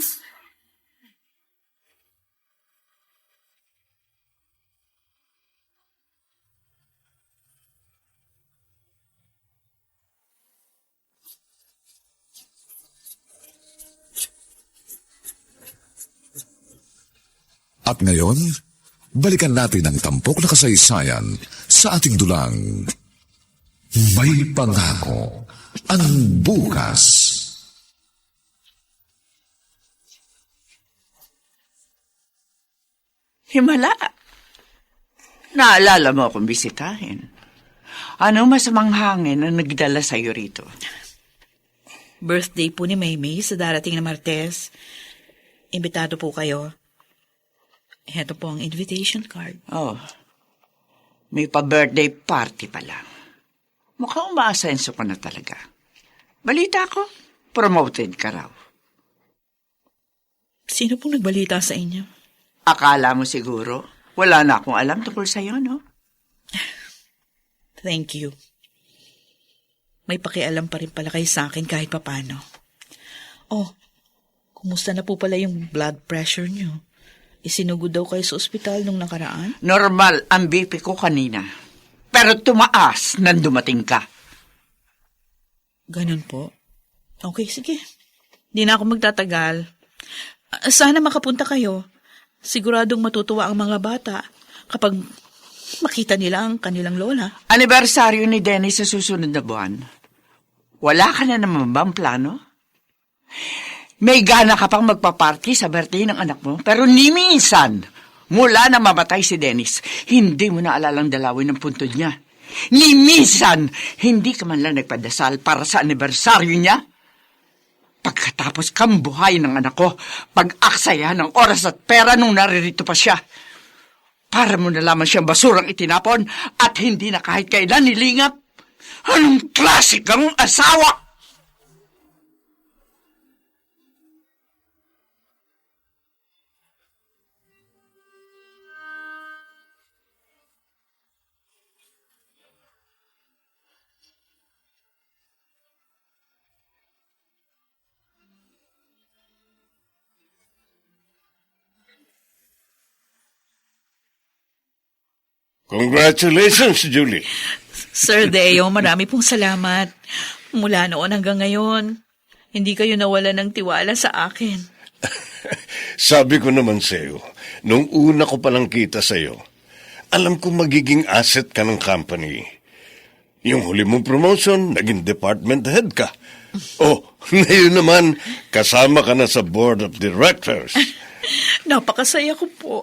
S1: At ngayon, balikan natin ang tampok na kasaysayan sa ating dulang. May pangako ang bukas.
S5: Himala. Naalala mo akong bisitahin. Ano masamang hangin ang nagdala sa'yo rito?
S2: Birthday po ni Maymay sa darating na Martes. Imbitado po kayo. Heto po ang invitation card.
S5: Oh, may pa-birthday party pa lang. Mukhang umaasenso ka na talaga. Balita ko, promoted ka raw.
S2: Sino pong nagbalita sa inyo?
S5: Akala mo siguro, wala na akong alam tungkol sa'yo, no?
S2: Thank you. May pakialam pa rin pala kayo sa akin kahit papano. Oh, kumusta na po pala yung blood pressure nyo? Isinugod daw kayo sa ospital nung nakaraan?
S5: Normal ang BP ko kanina. Pero tumaas nang dumating ka.
S2: Ganun po. Okay, sige. Di na ako magtatagal. Sana makapunta kayo. Siguradong matutuwa ang mga bata kapag makita nila ang kanilang lola.
S5: Anibersaryo ni Dennis sa susunod na buwan. Wala ka na naman bang plano? May gana ka pang magpaparty sa birthday ng anak mo, pero ni minsan, mula na mamatay si Dennis, hindi mo na alalang dalawin ang puntod niya. Ni minsan, hindi ka man lang nagpadasal para sa anibersaryo niya. Pagkatapos kang buhay ng anak ko, pag-aksaya ng oras at pera nung naririto pa siya. Para mo na lamang siyang basurang itinapon at hindi na kahit kailan nilingap. Anong klase kang asawa?
S7: Congratulations, Julie.
S2: Sir Deo, marami pong salamat. Mula noon hanggang ngayon, hindi kayo nawala ng tiwala sa akin.
S7: Sabi ko naman sa'yo, nung una ko palang kita sa'yo, alam kong magiging asset ka ng company. Yung huli mong promotion, naging department head ka. Oh, ngayon naman, kasama ka na sa board of directors.
S2: Napakasaya ko po.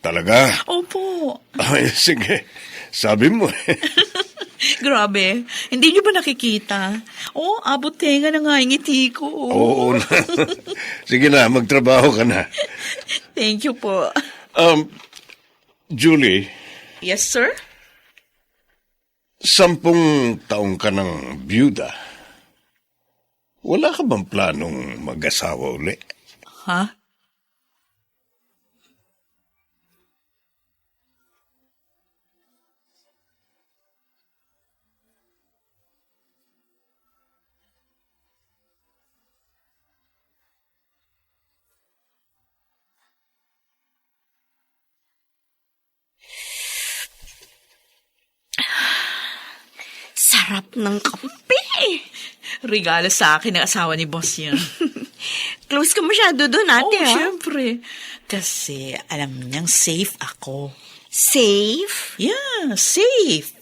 S7: Talaga?
S2: Opo.
S7: Ay, sige. Sabi mo eh.
S2: Grabe, hindi niyo ba nakikita? Oh, abot tenga na nga yung ngiti ko.
S7: Oo na. Sige na, magtrabaho ka na.
S2: Thank you po.
S7: Julie,
S2: Yes, sir?
S7: 10 taong ka ng byuda. Wala ka bang planong mag-asawa uli?
S2: Ha?
S4: Sarap ng kape.
S2: Regalo sa akin ng asawa ni boss yun.
S4: Close ka masyado doon, ate, ha?
S2: Syempre. Kasi alam niyang safe ako.
S4: Safe?
S2: Yeah, safe.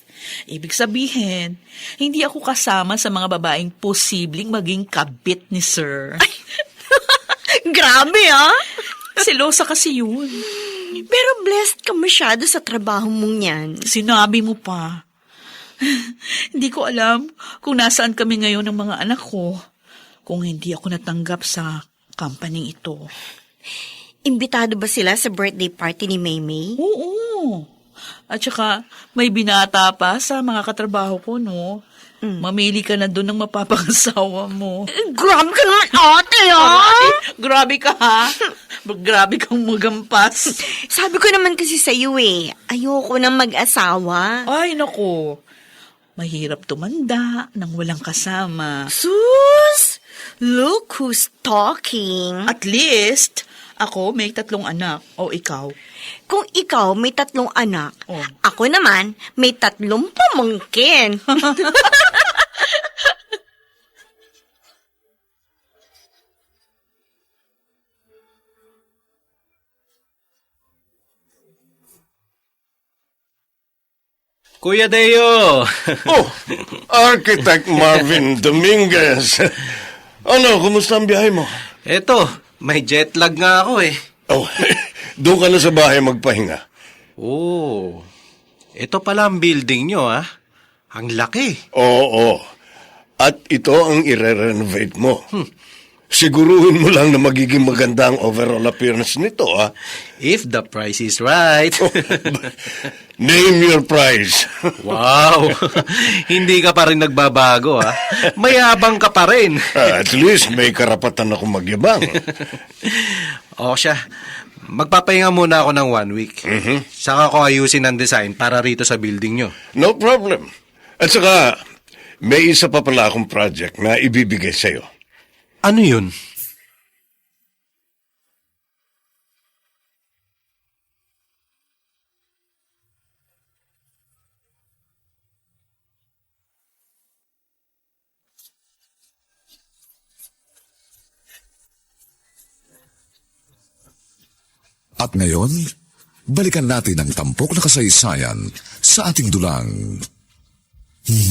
S2: Ibig sabihin, hindi ako kasama sa mga babaeng posibleng maging kabit ni sir.
S4: Grabe, ha?
S2: Selosa kasi yun.
S4: Pero blessed ka masyado sa trabaho mong yan.
S2: Sinabi mo pa. Hindi ko alam kung nasaan kami ngayon ng mga anak ko kung hindi ako natanggap sa company ito.
S4: Imbitado ba sila sa birthday party ni Maymay?
S2: Oo. At saka may binata pa sa mga katrabaho ko, no? Mamili ka na doon ng mapapangasawa mo.
S4: Grabe ka naman, ate, ha?
S2: Grabe ka, ha? Grabe kang magampas.
S4: Sabi ko naman kasi sa iyo, ayoko nang mag-asawa.
S2: Ay, naku. Mahirap tumanda nang walang kasama.
S4: Sus! Look who's talking.
S2: At least, ako may 3 anak. O ikaw?
S4: Kung ikaw may 3 anak,
S2: Oh.
S4: ako naman may 3 pamangkin.
S8: Kuya Deo!
S7: Oh, Architect Marvin Dominguez. Ano, kumusta ang biyahe mo?
S8: Eto, may jet lag nga ako eh.
S7: Oh, doon ka na sa bahay magpahinga.
S8: Oh, ito pala ang building nyo ah. Ang laki.
S7: Oo. At ito ang ire-renovate mo. Siguruhin mo lang na magiging maganda ang overall appearance nito, ah.
S8: If the price is right.
S7: Name your price.
S8: Wow! Hindi ka pa rin nagbabago ah. Mayabang ka pa rin.
S7: At least may karapatan ako magyabang.
S8: O siya, magpapahinga muna ako ng 1 week. Saka ko ayusin ang design para rito sa building nyo.
S7: No problem. At saka, may isa pa pala akong project na ibibigay sa'yo.
S8: Ano yun?
S1: At ngayon, balikan natin ang tampok na kasaysayan sa ating dulang.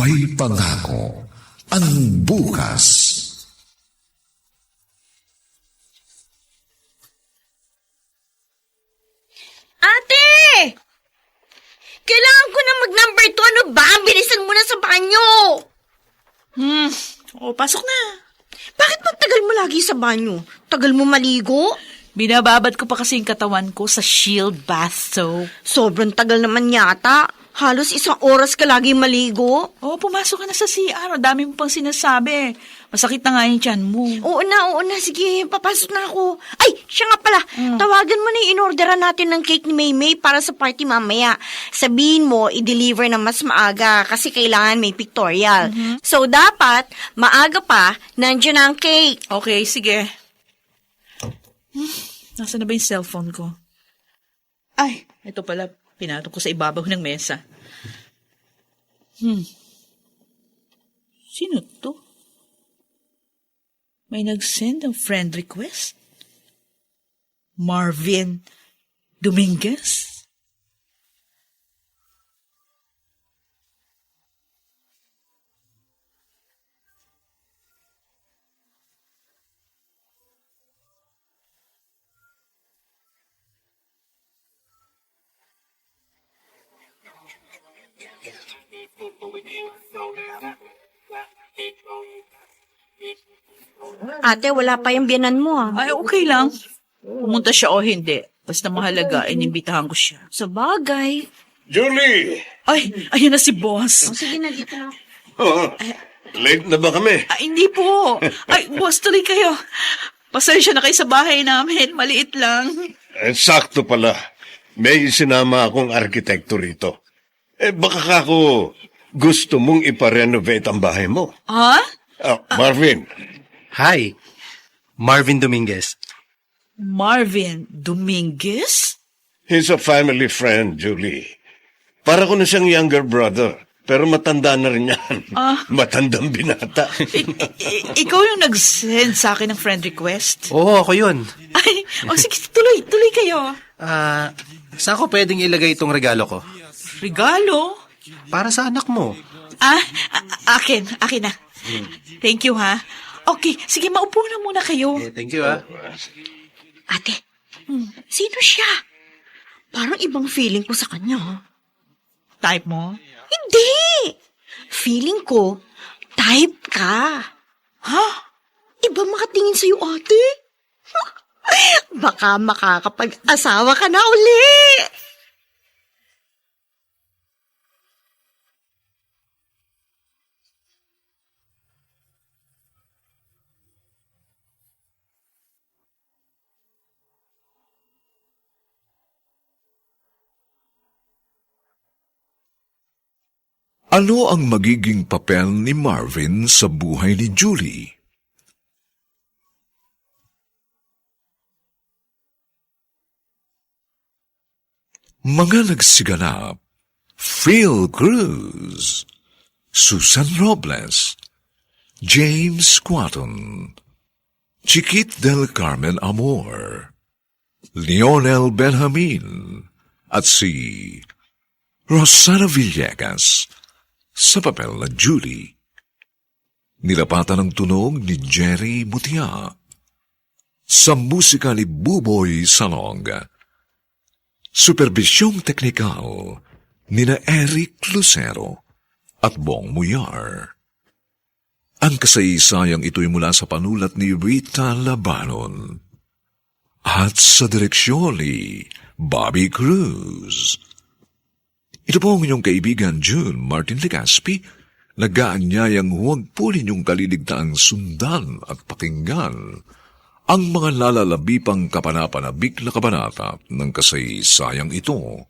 S1: May pangako ang bukas.
S4: Ate! Kailangan ko na mag-number 2. Ano ba? Bilisan mo na sa banyo.
S2: O, pasok na.
S4: Bakit magtagal mo lagi sa banyo? Tagal mo maligo?
S2: Binababad ko pa kasi yung katawan ko sa Shield bath soap.
S4: Sobrang tagal naman yata. Halos 1 oras ka lagi maligo.
S2: O, pumasok ka na sa CR. Ang dami mo pang sinasabi. Masakit na nga yung tiyan mo.
S4: Oo na. Sige, papasok na ako. Ay, siya nga pala. Tawagan mo na yung in-orderan natin ng cake ni Maymay para sa party mamaya. Sabihin mo, i-deliver na mas maaga kasi kailangan may pictorial. So, dapat, maaga pa, nandiyan na ang cake.
S2: Okay, sige. Nasaan na ba yung cellphone ko? Ay, ito pala. Pinatong ko sa ibabaw ng mesa. Sino to? May nag-send ng friend request? Marvin Dominguez?
S4: Ate, wala pa yung biyanan mo
S2: Ay, okay lang. Pumunta siya o hindi. Basta mahalaga, inimbitahan ko siya.
S4: Sa bagay.
S7: Julie!
S2: Ay, ayun na si boss.
S4: Sige na, dito na.
S7: Oh, late na ba kami?
S2: Ay, hindi po. Ay, boss, tuloy kayo. Pasensya na kayo sa bahay namin. Maliit lang.
S7: Sakto pala. May sinama akong arkitekto rito. Baka ako gusto mong iparenovate ang bahay mo.
S2: Ha?
S7: Marvin,
S8: Hi, Marvin Dominguez.
S2: Marvin Dominguez?
S7: he's a family friend, Julie. Para ko na siyang younger brother. Pero matanda na rin yan. Matandang binata.
S2: Ikaw yung nag-send sa akin ng friend request?
S8: Oo, ako yun.
S2: Ay, sige, tuloy kayo.
S8: Saan ko pwedeng ilagay itong regalo ko?
S2: Regalo?
S8: Para sa anak mo.
S2: Akin na. Thank you, ha? Okay, sige, maupo na muna kayo.
S8: Thank you ah.
S4: Ate, sino siya? Parang ibang feeling ko sa kanya.
S2: Type mo?
S4: Hindi! Feeling ko, type ka.
S2: Ha?
S4: Iba makatingin sa'yo, ate. Baka makakapag-asawa ka na uli.
S1: Ano ang magiging papel ni Marvin sa buhay ni Julie? Mga nagsiganap: Phil Cruz, Susan Robles, James Squatton, Chiquit del Carmen Amor, Lionel Benjamin, at si Rosana Villegas sa papel na Julie. Nilapatan ng tunog ni Jerry Mutia. Sa musika ni Buboy Salong. Supervisyong teknikal ni na Eric Lucero at Bong Muyar. Ang kasaysayang ito'y mula sa panulat ni Rita Labanon at sa direksyon ni Bobby Cruz. Ito po ang inyong kaibigan June Martin Legaspi, nag-aanyayang huwag po ninyong kaliligtaang sundan at pakinggan ang mga lalalabipang kapanapanabik na kabanata ng kasaysayang ito.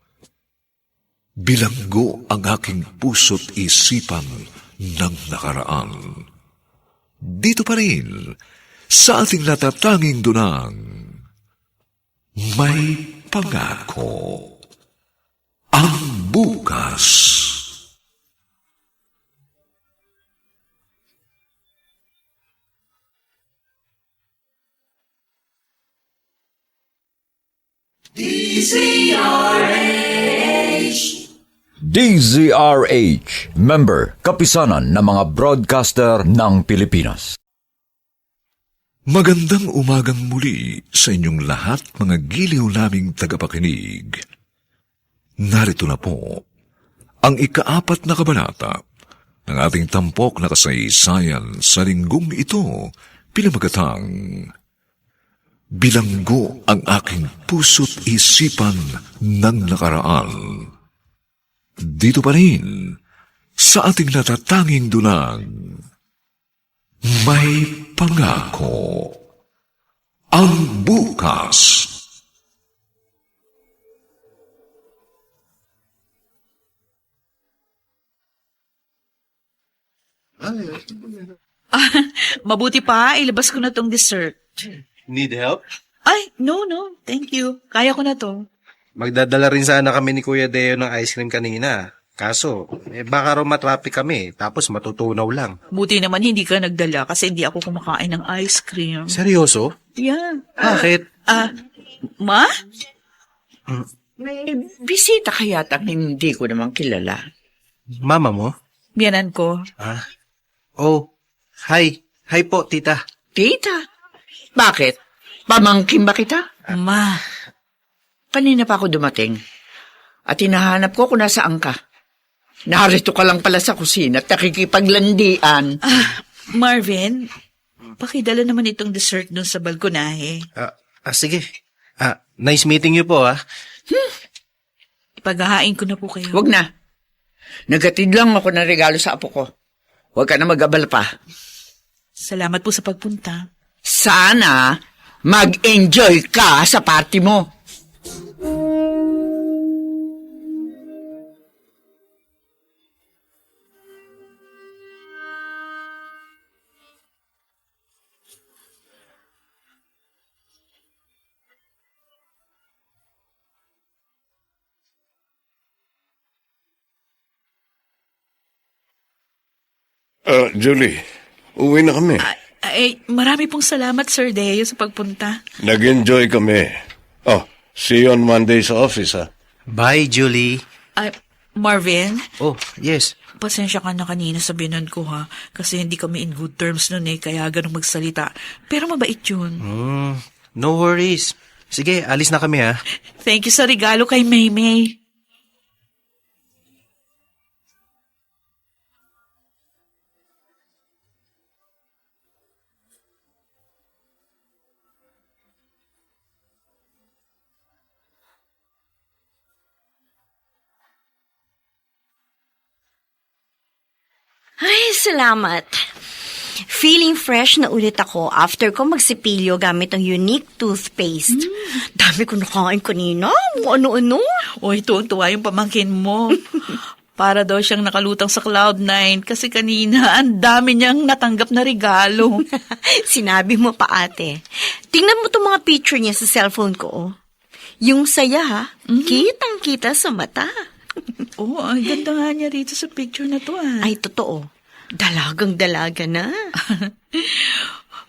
S1: Bilanggo ang aking puso't isipan ng nakaraan. Dito pa rin, sa ating natatanging dunang, may pangako ang bukas.
S6: DZRH, member, kapisanan ng mga broadcaster ng Pilipinas.
S1: Magandang umagang muli sa inyong lahat, mga giliw naming tagapakinig. Narito na po ang ika-4 na kabanata ng ating tampok na kasaysayan sa linggong ito, pinamagatang Bilanggo ang aking puso't isipan ng nakaraan. Dito pa rin, sa ating natatanging dunang, may pangako ang bukas.
S2: Mabuti pa, ilabas ko na tong dessert.
S8: Need help?
S2: Ay, no, thank you. Kaya ko na to.
S8: Magdadala rin sana kami ni Kuya Deo ng ice cream kanina. Kaso, baka raw matraffic kami, tapos matutunaw lang.
S2: Buti naman hindi ka nagdala kasi hindi ako kumakain ng ice cream.
S8: Seryoso?
S2: Yan.
S8: Bakit?
S2: Ma?
S5: Bisita kaya ang hindi ko naman kilala.
S8: Mama mo?
S2: Biyanan ko.
S8: Oh, hi. Hi po, tita.
S5: Tita, bakit? Pamangkin ba kita?
S2: Ma.
S5: Kanina pa ako dumating. At hinahanap ko kung nasaan ka. Narito ka lang pala sa kusina at nakikipaglandian.
S2: Marvin, pakidala naman itong dessert dun sa balkonahe.
S8: Sige. Nice meeting you po,
S2: Ipaghahain ko na po kayo.
S5: Huwag na. Nagatid lang ako ng regalo sa apo ko. Huwag ka na mag-abala pa.
S2: Salamat po sa pagpunta.
S5: Sana mag-enjoy ka sa party mo.
S7: Julie, uwi na kami.
S2: Ay, marami pong salamat, Sir Deo, sa pagpunta.
S7: Nag-enjoy kami. Oh, see you on Monday sa office, ha?
S8: Bye, Julie.
S2: Ay, Marvin,
S8: Oh, yes.
S2: pasensya ka na kanina sa binan ko, ha? Kasi hindi kami in good terms nun kaya ganun magsalita. Pero mabait yun.
S8: No worries. Sige, alis na kami, ha?
S2: Thank you sa regalo kay Maymay.
S4: Ay, salamat. Feeling fresh na ulit ako after ko magsipilyo gamit ang unique toothpaste. Dami ko nakain kanina. Ano-ano.
S2: O, tuwang-tuwa yung pamangkin mo. Para daw siyang nakalutang sa Cloud9 kasi kanina ang dami niyang natanggap na regalo.
S4: Sinabi mo pa, ate. Tingnan mo itong mga picture niya sa cellphone ko, oh. Yung saya, ha? Kitang-kita sa mata.
S2: Oo, ang ganda nga niya rito sa picture na to.
S4: Ay, totoo. Dalagang-dalaga na.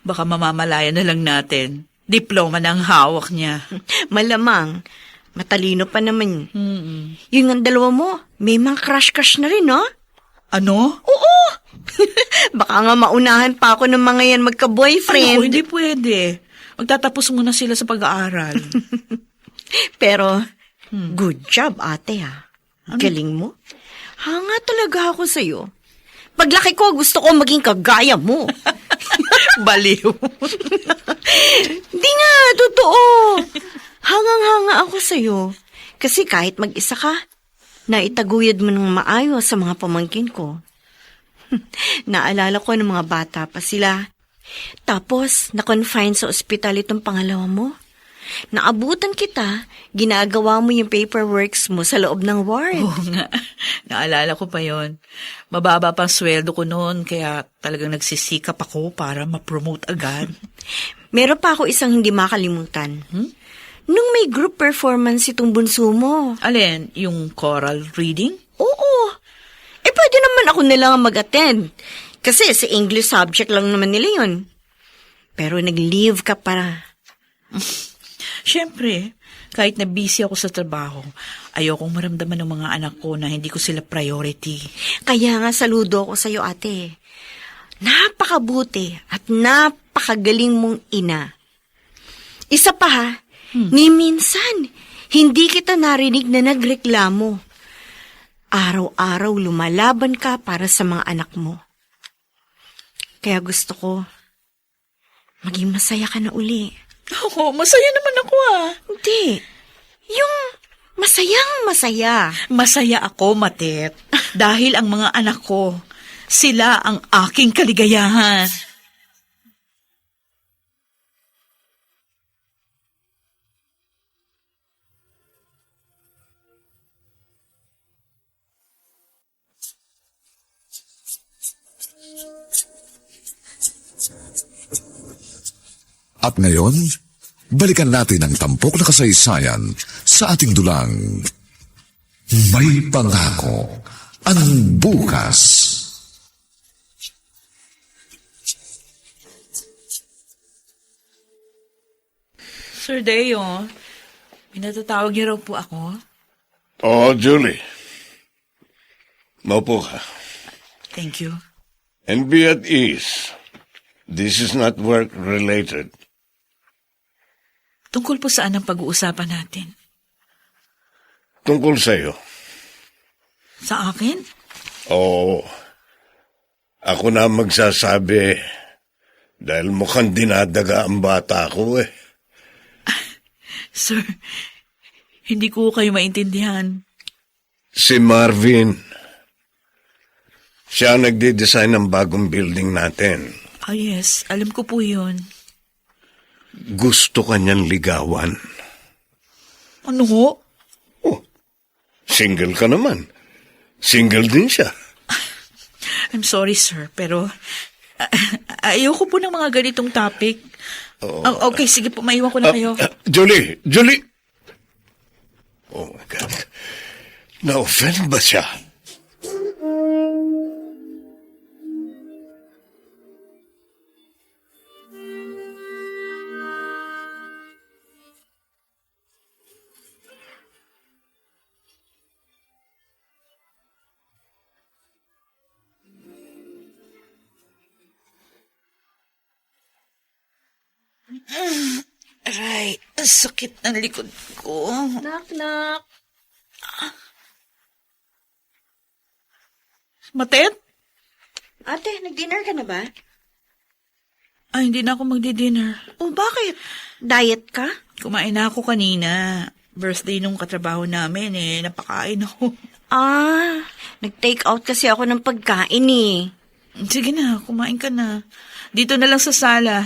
S2: Baka mamamalaya na lang natin. Diploma na ang hawak niya.
S4: Malamang. Matalino pa naman. Yung ang dalawa mo, may mga crush-crush na rin, no?
S2: Ano?
S4: Oo! Baka nga maunahan pa ako ng mga yan magka-boyfriend.
S2: Ano, hindi pwede. Magtatapos muna sila sa pag-aaral.
S4: Pero, good job, ate, ha? Galing mo. Hanga talaga ako sa'yo. Paglaki ko, gusto ko maging kagaya mo.
S2: Baliw.
S4: Di nga, totoo. Hangang-hanga ako sa'yo. Kasi kahit mag-isa ka, naitaguyod mo ng maayos sa mga pamangkin ko. Naalala ko ng mga bata pa sila. Tapos, na-confine sa ospital itong pangalawa mo. Naabutan kita, ginagawa mo yung paperworks mo sa loob ng ward.
S2: Oo nga. Naalala ko pa yon. Mababa pang sweldo ko noon, kaya talagang nagsisikap ako para ma-promote agad.
S4: Meron pa ako isang hindi makalimutan. Nung may group performance itong bunso mo.
S2: Alin, yung choral reading?
S4: Oo. Pwede naman ako nilang mag-attend. Kasi sa English subject lang naman nila yun. Pero nag-leave ka para.
S2: Siyempre, kahit na busy ako sa trabaho, ayokong maramdaman ng mga anak ko na hindi ko sila priority.
S4: Kaya nga saludo ako sa'yo, ate. Napakabuti at napakagaling mong ina. Isa pa ha, ni minsan, hindi kita narinig na nagreklamo. Araw-araw lumalaban ka para sa mga anak mo. Kaya gusto ko, maging masaya ka na uli.
S2: Oo, masaya naman ako
S4: Hindi, yung masayang masaya.
S2: Masaya ako, Matet. Dahil ang mga anak ko, sila ang aking kaligayahan.
S1: At ngayon, balikan natin ang tampok na kasaysayan sa ating dulang May Pangako ang Bukas.
S2: Sir Deo, pinatatawag niyo raw po ako.
S7: Oh, Julie. Maupo ka.
S2: Thank you.
S7: And be at ease. This is not work-related.
S2: Tungkol po saan ang pag-uusapan natin?
S7: Tungkol sa'yo.
S2: Sa akin?
S7: Oo. Ako na magsasabi dahil mukhang dinadaga ang bata ko eh.
S2: Sir, hindi ko kayo maintindihan.
S7: Si Marvin. Siya ang nagde-design ng bagong building natin.
S2: Ah, yes. Alam ko po yun.
S7: Gusto kanyang ligawan.
S2: Ano ho?
S7: Oh, single ka naman. Single din siya.
S2: I'm sorry, sir, pero ayoko po ng mga ganitong topic. Okay, sige po, maiwan ko na kayo.
S7: Julie! Julie! Oh my God. Na-offend ba siya?
S2: Aray, ang sakit ng likod ko.
S4: Knock-knock.
S2: Matet?
S4: Ate, nag-dinner ka na ba?
S2: Ay, hindi na ako magdi-dinner.
S4: O bakit? Diet ka?
S2: Kumain na ako kanina. Birthday nung katrabaho namin napakain ako.
S4: Nag-take out kasi ako ng pagkain eh.
S2: Sige na, kumain ka na. Dito na lang sa sala.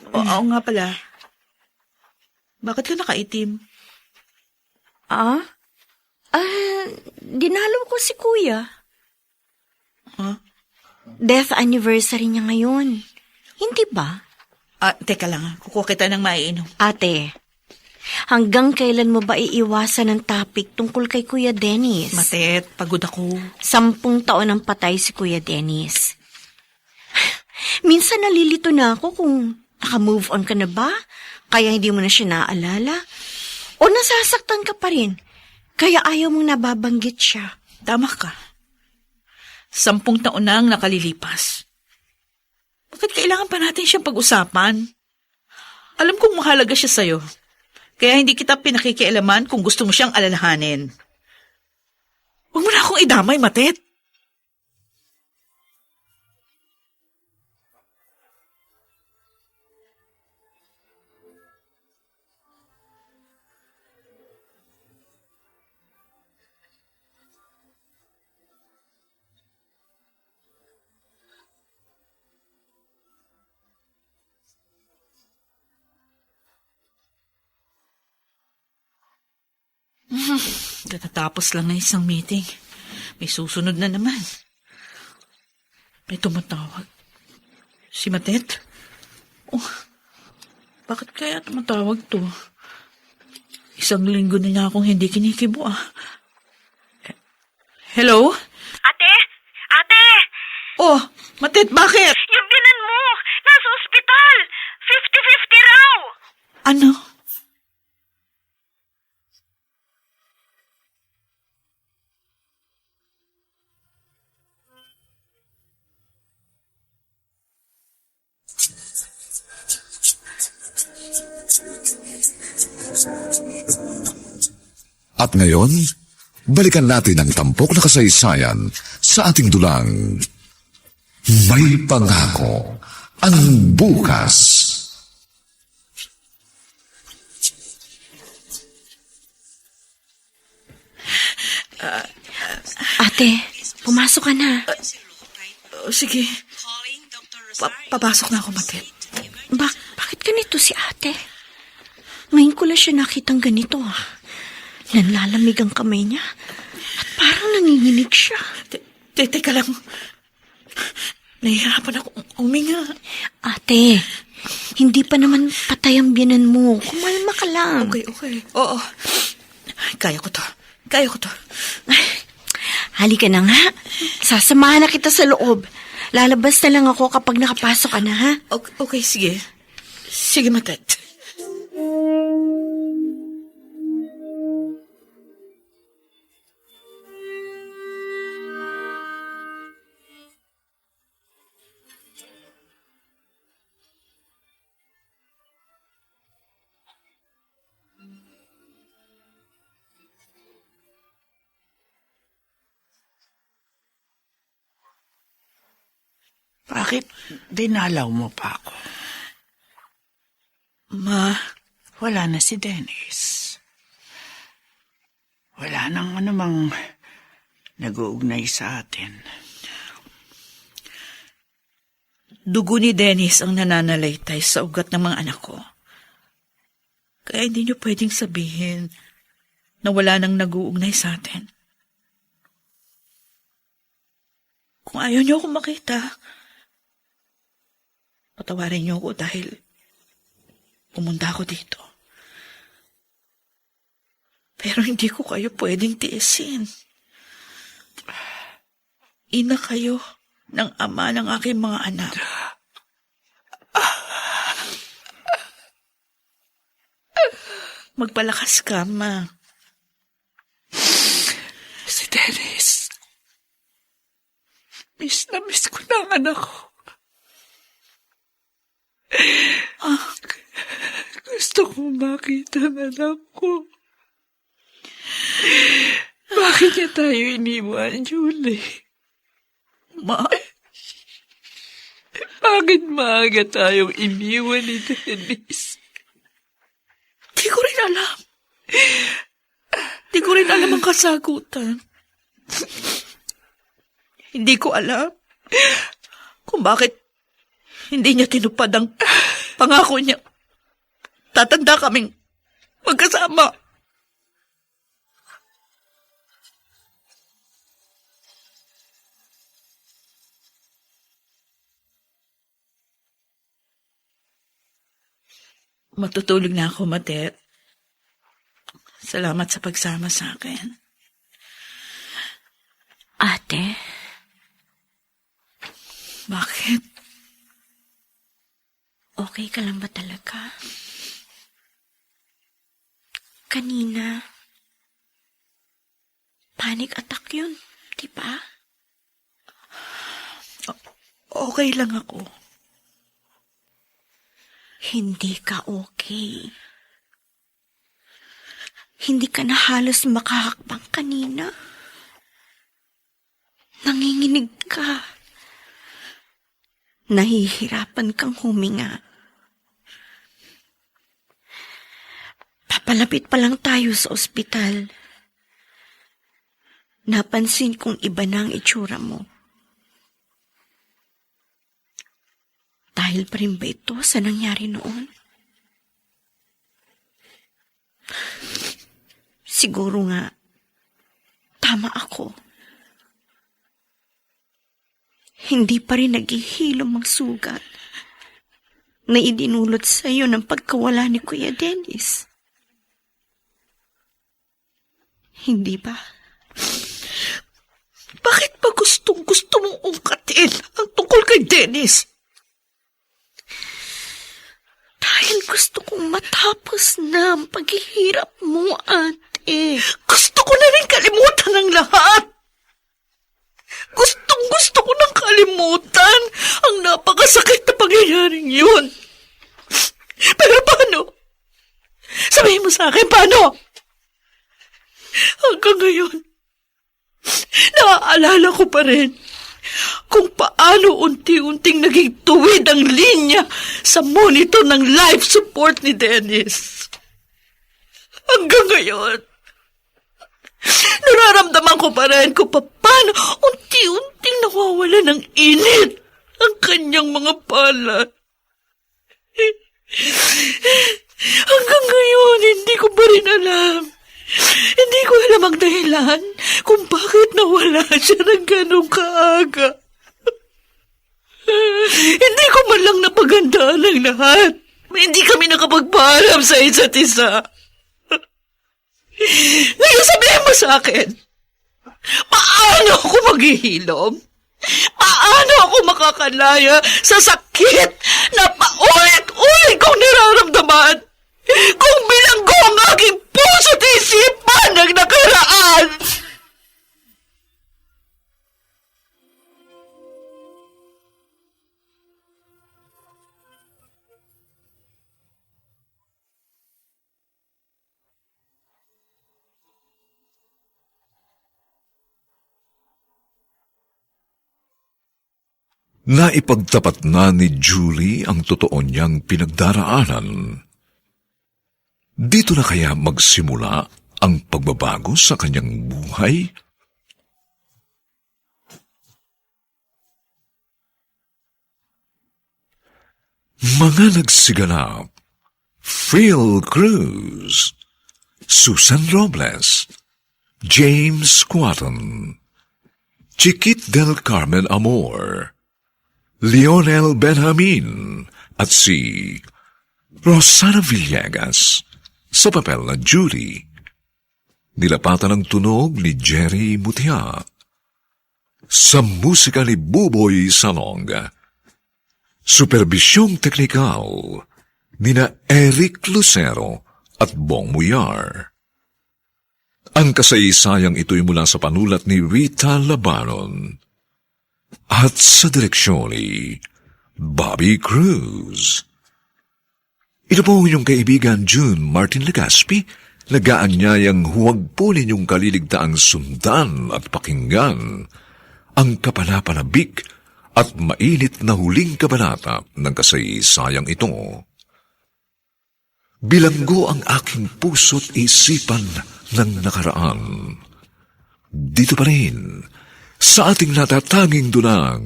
S2: Oo nga pala. Bakit ka nakaitim?
S4: Dinalaw ko si Kuya.
S2: Huh?
S4: Death anniversary niya ngayon. Hindi ba?
S2: Teka lang, kukuha kita ng maiinom.
S4: Ate, hanggang kailan mo ba iiwasan ang topic tungkol kay Kuya Dennis?
S2: Matet, pagod ako.
S4: 10 taon ang patay si Kuya Dennis. Minsan nalilito na ako kung naka-move on ka na ba? Kaya hindi mo na siya naaalala? O nasasaktan ka pa rin? Kaya ayaw mong nababanggit siya.
S2: Tama ka. 10 taon na ang nakalilipas. Bakit kailangan pa natin siyang pag-usapan? Alam kong mahalaga siya sa'yo. Kaya hindi kita pinakikialaman kung gusto mo siyang alalahanin. Huwag mo na akong idamay, Matet. Katatapos lang na isang meeting. May susunod na naman. May tumatawag. Si Matet? Oh, bakit kaya tumatawag to? 1 linggo na niya akong hindi kinikibo Hello?
S9: Ate! Ate!
S2: Oh, Matet, bakit?
S9: Yung binan mo! Nasa ospital! 50-50 raw!
S2: Ano?
S1: At ngayon, balikan natin ang tampok na kasaysayan sa ating dulang May Pangako ang Bukas.
S4: Ate, pumasok ka na.
S2: Sige. Papasok na ako, Matet.
S4: Bakit ganito si ate? Ngayon ko lang siya nakitang ganito Nanlalamig ang kamay niya. At parang nanginginig siya.
S2: Teka lang. Nahihirapan ako huminga.
S4: Ate, hindi pa naman patay ang biyanan mo. Kumalma ka lang.
S2: Okay. Oo. Kaya ko to.
S4: Halika na nga. Sasamahan na kita sa loob. Lalabas na lang ako kapag nakapasok ka na, ha?
S2: Okay, sige. Sige, Matet.
S5: Bakit dinalaw mo pa ako?
S2: Ma,
S5: Wala na si Dennis. Wala nang anumang nag-uugnay sa atin.
S2: dugo ni Dennis ang nananalaytay sa ugat ng mga anak ko. Kaya hindi niyo pwedeng sabihin na wala nang nag-uugnay sa atin. Kung ayaw niyo akong makita, patawarin niyo ako dahil pumunta ako dito. Pero hindi ko kayo pwedeng tiisin. Ina kayo ng ama ng aking mga anak. Magpalakas ka, Ma.
S5: Si Dennis. Miss na miss ko na ang anak ko. Gusto ko makita ang anak ko. Bakit niya tayo iniwan, Julie?
S2: Ma,
S5: Bakit maaga tayong iniwan ni Dennis?
S2: di ko rin alam. Di ko rin alam ang kasagutan. Hindi ko alam kung bakit hindi niya tinupad ang pangako niya. Tatanda kaming magkasama. Matutulog na ako, Matet. Salamat sa pagsama sa akin.
S4: Ate,
S2: Bakit?
S4: okay ka lang ba talaga? Kanina, panic attack yun, di ba?
S2: Okay lang ako.
S4: Hindi ka okay. Hindi ka na halos makahakbang kanina. Nanginginig ka. Nahihirapan kang huminga. Papalapit pa lang tayo sa ospital. Napansin kong iba na ang itsura mo. Dahil pa rin ba ito sa nangyari noon? Siguro nga, tama ako. Hindi pa rin naghihilom ang sugat na idinulot sa iyo ng pagkawala ni Kuya Dennis. Hindi ba?
S2: Bakit ba gusto mong ungkatin ang tungkol kay Dennis?
S4: Dahil gusto kong matapos na ang paghihirap mo, ate.
S2: Gusto ko na rin kalimutan ang lahat. Gusto ko nang kalimutan ang napakasakit na pangyayaring yun. Pero paano? Sabihin mo sa akin, paano? Hanggang ngayon, naaalala ko pa rin kung paano unti-unting naging tuwid ang linya sa monitor ng life support ni Dennis. Hanggang ngayon, nararamdaman ko pa rin kung paano unti-unting nawawala ng init ang kanyang mga palad. Hanggang ngayon, hindi ko pa rin alam. Hindi ko alam ang dahilan kung bakit nawala siya ng ganong kaaga. Hindi ko man lang napagandaan ang lahat. Hindi kami nakapagpaalam sa isa't isa. Ngayon sabihin mo sa akin, paano ako maghihilom? Paano ako makakalaya sa sakit na paulit-ulit kong nararamdaman kung bilanggo ang aking puso at isipan ng nakaraan?
S1: Naipagtapat na ni Julie ang totoo niyang pinagdaraanan. Dito na kaya magsimula ang pagbabago sa kanyang buhay? Mga nagsiganap: Phil Cruz, Susan Robles, James Quatton, Chiquit del Carmen Amor, Lionel Benjamin at si Rosana Villegas sa papel na Julie. Nilapatan ang tunog ni Jerry Mutia. Sa musika ni Buboy Salong. Superbisyong teknikal nina Eric Lucero at Bong Muyar. Ang kasaysayang ito'y mula sa panulat ni Rita Labanon at sa direksyon ni Bobby Cruz. Ito po ang inyong kaibigan June Martin Legaspi, nag-aanyayang huwag po ninyong kaliligtaang sundan at pakinggan ang kapanapanabik at mainit na huling kabanata ng kasaysayang ito. Bilanggo ang aking puso't isipan ng nakaraan. Dito pa rin, sa ating natatanging dunang,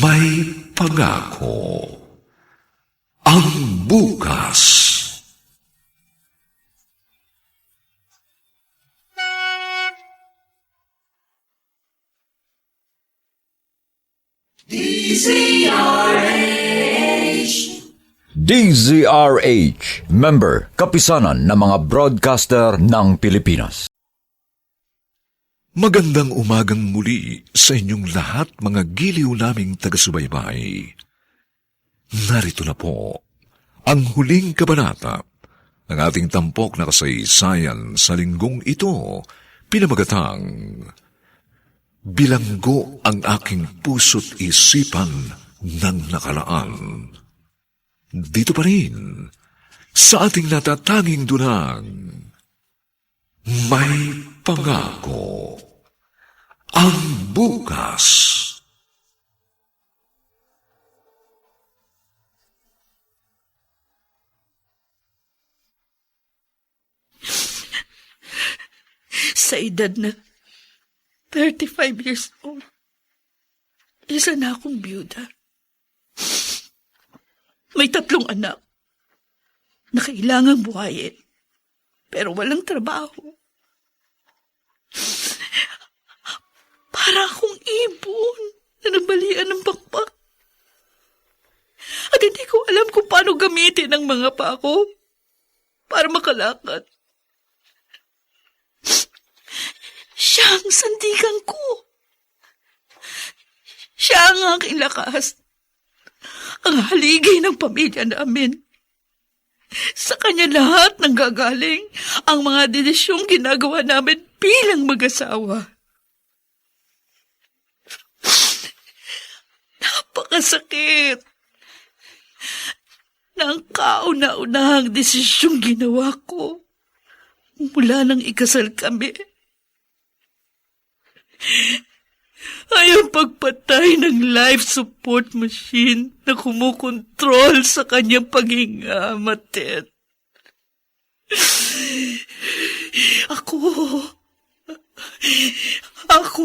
S1: may pangako ang bukas.
S6: DZRH, member, kapisanan ng mga broadcaster ng Pilipinas.
S1: Magandang umagang muli sa inyong lahat, mga giliw naming taga-subaybay. Narito na po ang huling kabanata ng ating tampok na kasaysayan sa linggong ito, pinamagatang Bilanggo ang aking puso't isipan ng nakaraan. Dito pa rin sa ating natatanging dunang May Pangako ang bukas.
S2: Sa edad na 35 years old, isa na akong byuda. May 3 anak na kailangang buhayin, pero walang trabaho. Para akong ibon na nabalian ng pakpak. At hindi ko alam kung paano gamitin ang mga pako para makalakad. Siya ang sandigan ko. Siya ang aking lakas. Ang haligay ng pamilya namin. Sa kanya lahat nang gagaling ang mga desisyong ginagawa namin bilang mag-asawa. Napakasakit na ang kauna-unahang desisyong ginawa ko mula nang ikasal kami ay ang pagpatay ng life support machine na kumukontrol sa kanyang paghinga, Matet. Ako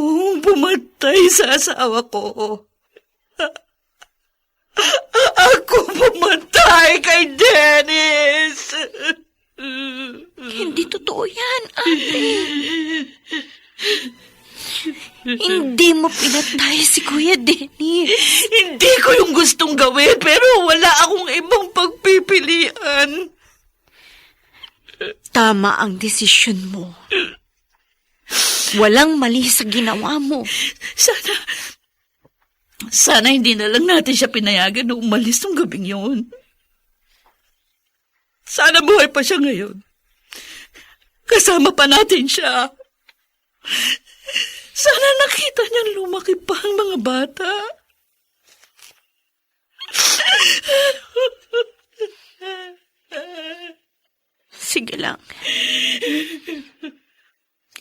S2: ang pumatay sa asawa ko. Ako pumatay kay Dennis.
S4: Hindi totoo yan, ate. Hindi mo pinatay si Kuya Dennis.
S2: Hindi ko yung gustong gawin, pero wala akong ibang pagpipilian.
S4: Tama ang desisyon mo. Walang mali sa ginawa mo.
S2: Sana hindi na lang natin siya pinayagan na umalis nung gabing yun. Sana buhay pa siya ngayon. Kasama pa natin siya. Sana nakita niyang lumaki pa ang mga bata.
S4: Sige lang.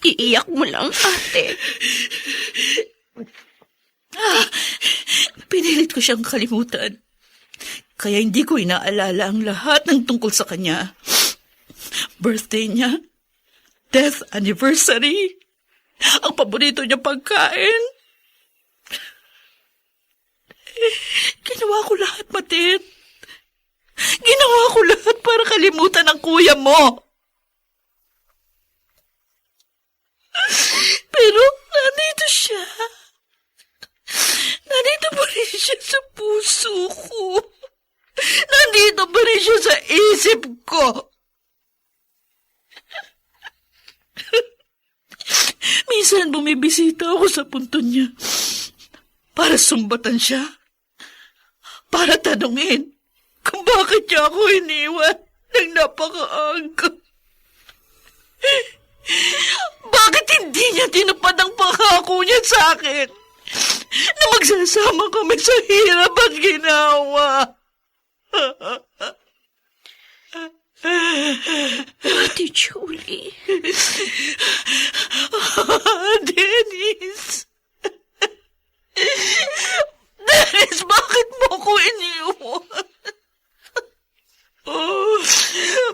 S4: Iiyak mo lang, ate.
S2: Pinilit ko siyang kalimutan. Kaya hindi ko inaalala ang lahat ng tungkol sa kanya. Birthday niya, death anniversary, ang paborito niya pagkain. Ginawa ko lahat, Matit. Ginawa ko lahat para kalimutan ang kuya mo. Pero nandito siya. Nandito pa rin siya sa puso ko. Nandito pa rin siya sa isip ko. Minsan bumibisita ako sa punto niya para sumbatan siya. Para tanungin kung bakit niya ako iniwan ng napakaaga. Bakit hindi niya tinupad ang pangako niya sa akin na magsasama kami sa hirap at ginawa?
S4: Ate Julie.
S2: Dennis! Dennis, bakit mo ko iniwan?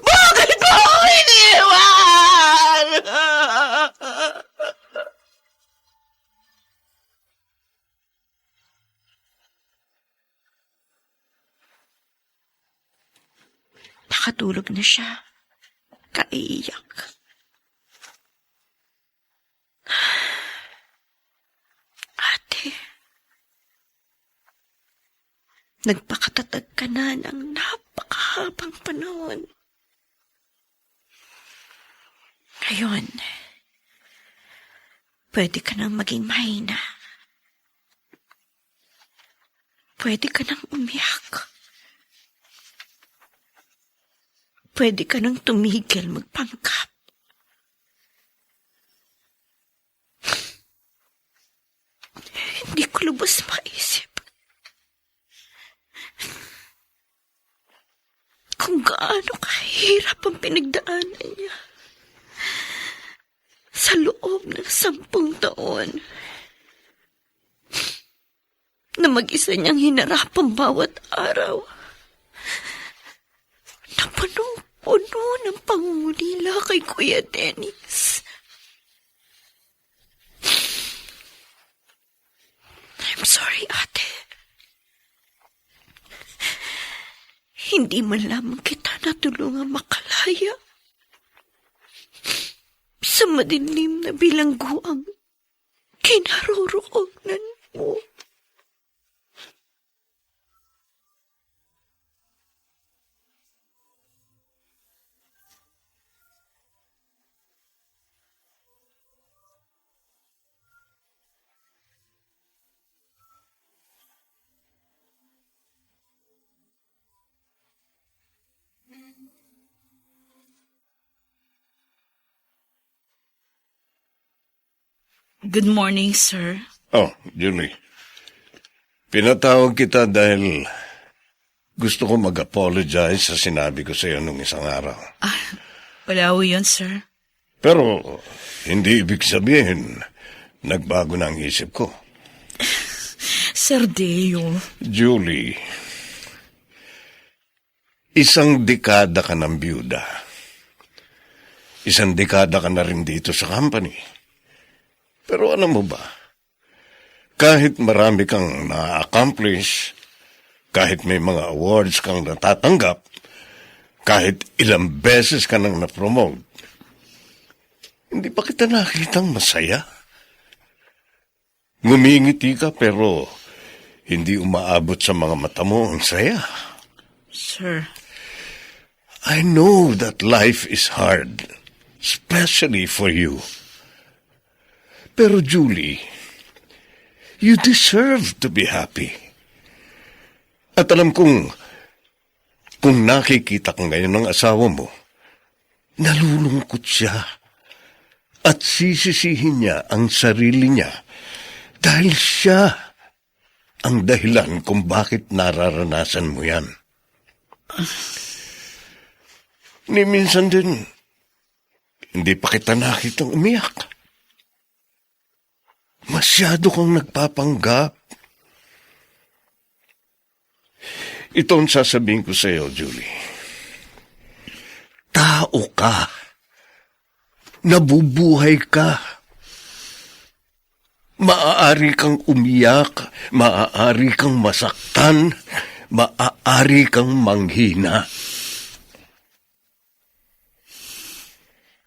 S2: Bakit mo ko iniwan?
S4: Nakatulog na siya. Kaiyak. Ate, nagpakatatag ka na ng napakahabang panahon. Ngayon, pwede ka nang maging mahina. Pwede ka nang umiyak. Pwede ka nang tumigil magpanggap. Hindi ko lubos maisip kung gaano kahirap ang pinagdaanan niya sa loob ng 10 taon na mag-isa niyang hinarap ang bawat araw na punong-puno ng pangungulila kay Kuya Dennis. I'm sorry, ate. Hindi man lamang kita natulungan makalaya sa madilim na bilangguang kinaroroonan mo.
S2: Good morning, sir.
S7: Oh, Julie. Pinatawag kita dahil gusto ko mag-apologize sa sinabi ko sa iyo nung isang araw.
S2: Wala ho yun, sir.
S7: Pero hindi ibig sabihin nagbago na ang isip ko.
S2: Sir Deo.
S7: Julie, isang dekada ka ng byuda. Isang dekada ka na rin dito sa company. Pero alam mo ba, kahit marami kang na-accomplish, kahit may mga awards kang natatanggap, kahit ilang beses ka nang na-promote, hindi pa kita nakitang masaya. Ngumingiti ka pero hindi umaabot sa mga mata mo ang saya.
S2: Sir.
S7: I know that life is hard, especially for you. Pero Julie, you deserve to be happy. At alam kong nakikita ka ngayon ng asawa mo, nalulungkot siya at sisisihin niya ang sarili niya dahil siya ang dahilan kung bakit nararanasan mo yan. Ni minsan din, hindi pa kita nakitang umiyak. Masyado kang nagpapanggap. Ito ang sasabihin ko sa iyo, Julie. Tao ka. Nabubuhay ka. Maaari kang umiyak, maaari kang masaktan, maaari kang manghina.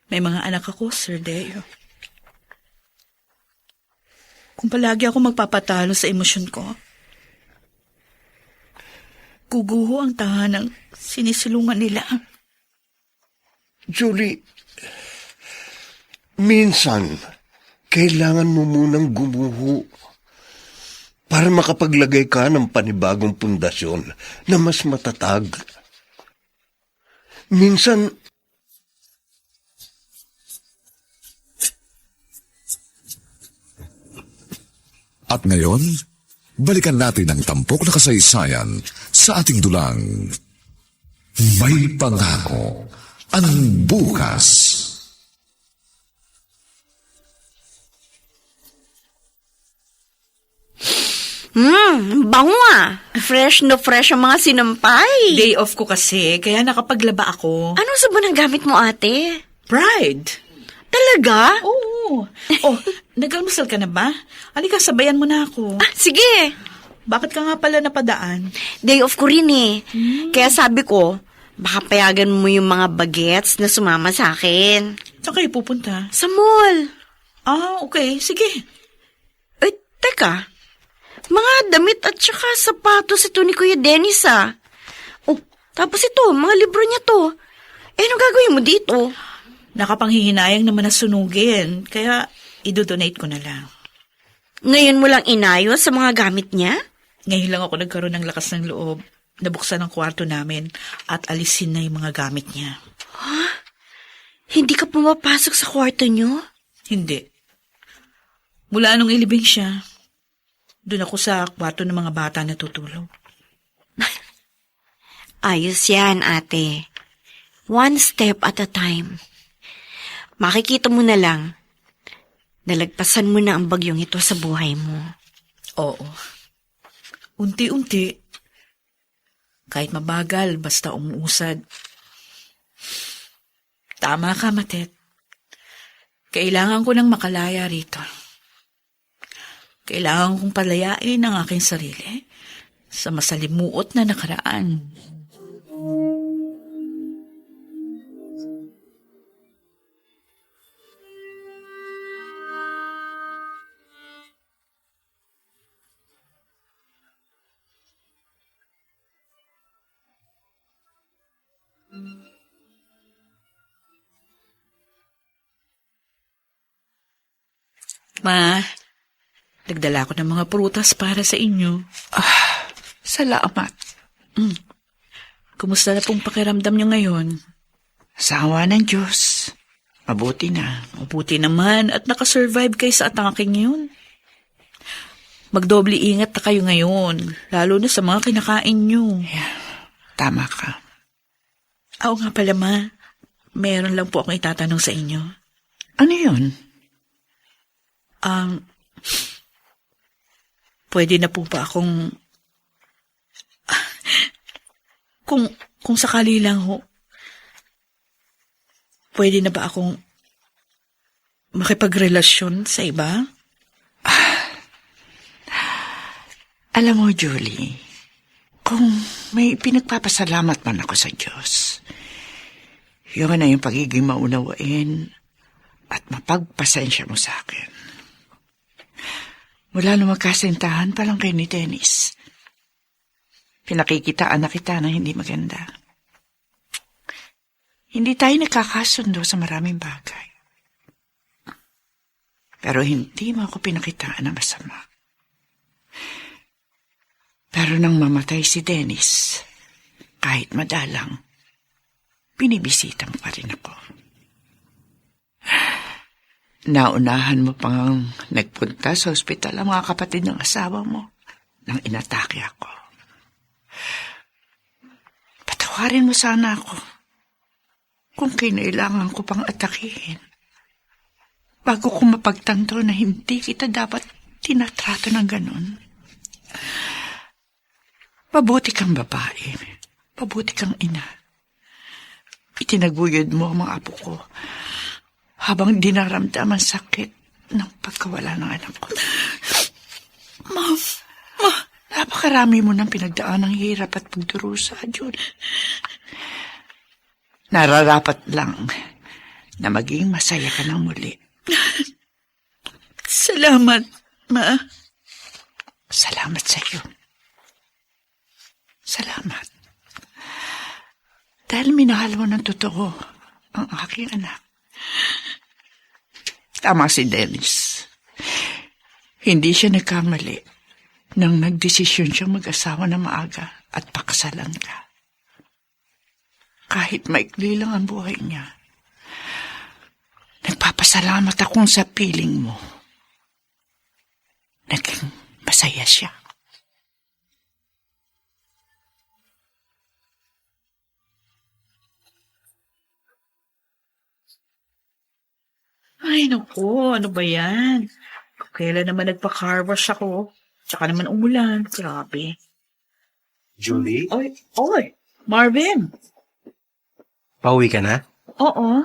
S2: May mga anak ako, Sir Deo. Kung palagi ako magpapatalo sa emosyon ko, guguho ang tahanang sinisilungan nila.
S7: Julie, minsan, kailangan mo munang gumuho para makapaglagay ka ng panibagong pundasyon na mas matatag. Minsan,
S1: At ngayon, balikan natin ang tampok na kasaysayan sa ating dulang. May pangako ang bukas.
S4: Bango ah. Fresh na fresh ang mga sinampay.
S2: Day off ko kasi, kaya nakapaglaba ako.
S4: Anong sabon ang gamit mo, ate?
S2: Pride!
S4: Talaga?
S2: Oo. Oh, nag-almusal ka na ba? Halika, sabayan mo na ako.
S4: Sige.
S2: Bakit ka nga pala napadaan?
S4: Day off ko rin eh. Kaya sabi ko, baka payagan mo yung mga bagets na sumama sa akin.
S2: Saan kayo pupunta?
S4: Sa mall.
S2: Okay. Sige.
S4: Ay, teka. Mga damit at saka sapatos ito ni Kuya Dennis ah. Oh, Tapos ito, mga libro niya to. Eh, anong gagawin mo dito?
S2: Nakapanghihinayang naman na sunugin, kaya idodonate ko na lang.
S4: Ngayon mo lang inayos sa mga gamit niya?
S2: Ngayon lang ako nagkaroon ng lakas ng loob. Nabuksan ang kwarto namin at alisin na yung mga gamit niya.
S4: Hindi ka pumapasok sa kwarto niyo?
S2: Hindi. Mula nung ilibing siya, doon ako sa kwarto ng mga bata natutulog.
S4: Ayos yan, ate. One step at a time. Makikita mo na lang. Nalagpasan mo na ang bagyong ito sa buhay mo.
S2: Oo. Unti-unti. Kahit mabagal, basta umuusad. Tama ka, Matet. Kailangan ko nang makalaya rito. Kailangan kong palayain ang aking sarili sa masalimuot na nakaraan. Ma, nagdala ko ng mga prutas para sa inyo.
S5: Salamat.
S2: Kumusta na pong pakiramdam niyo ngayon?
S5: Sa awa ng Diyos. Mabuti na.
S2: Mabuti naman at nakasurvive kayo sa atake ngayon. Magdoble ingat na kayo ngayon, lalo na sa mga kinakain niyo.
S5: Tama ka.
S2: Oo nga pala, Ma. Meron lang po akong itatanong sa inyo.
S5: Ano yun?
S2: Pwede na po ba akong... Kung sakali lang ho, pwede na ba akong makipagrelasyon sa iba?
S5: Alam mo, Julie, kung may pinagpapasalamat man ako sa Diyos, yun na yung pagiging maunawain at mapagpasensya mo sa akin. Mula nung magkasintahan pa lang kayo ni Dennis, pinakikitaan na kita na hindi maganda. Hindi tayo nakakasundo sa maraming bagay. Pero hindi mo ako pinakitaan na masama. Pero nang mamatay si Dennis, kahit madalang, binibisita mo pa rin ako. Naunahan mo pang nagpunta sa ospital ang mga kapatid ng asawa mo nang inatake ako. Patawarin mo sana ako kung kinailangan ko pang atakihin bago ko mapagtanto na hindi kita dapat tinatrato ng ganon. Pabuti kang babae. Pabuti kang ina. Itinaguyod mo ang mga apo ko habang dinaramdam ang sakit ng pagkawala ng anak ko.
S2: Ma'am,
S5: Napakarami mo ng pinagdaan ng hirap at pagdurusa, Julie. Nararapat lang na maging masaya ka ng muli.
S2: salamat, Ma.
S5: Salamat sa iyo. Salamat. Dahil minahal mo ng totoo ang aking anak. Tama si Dennis. Hindi siya nagkamali nang nagdesisyon siyang mag-asawa na maaga at pakasalan ka. Kahit maikli lang ang buhay niya, nagpapasalamat akong sa piling mo. Naging masaya siya.
S2: Ay, naku, ano ba yan? Kailan naman nagpa-car wash ako? Tsaka naman umulan. Grabe.
S8: Julie?
S2: Oy, Marvin.
S8: Pauwi ka na?
S2: Oo.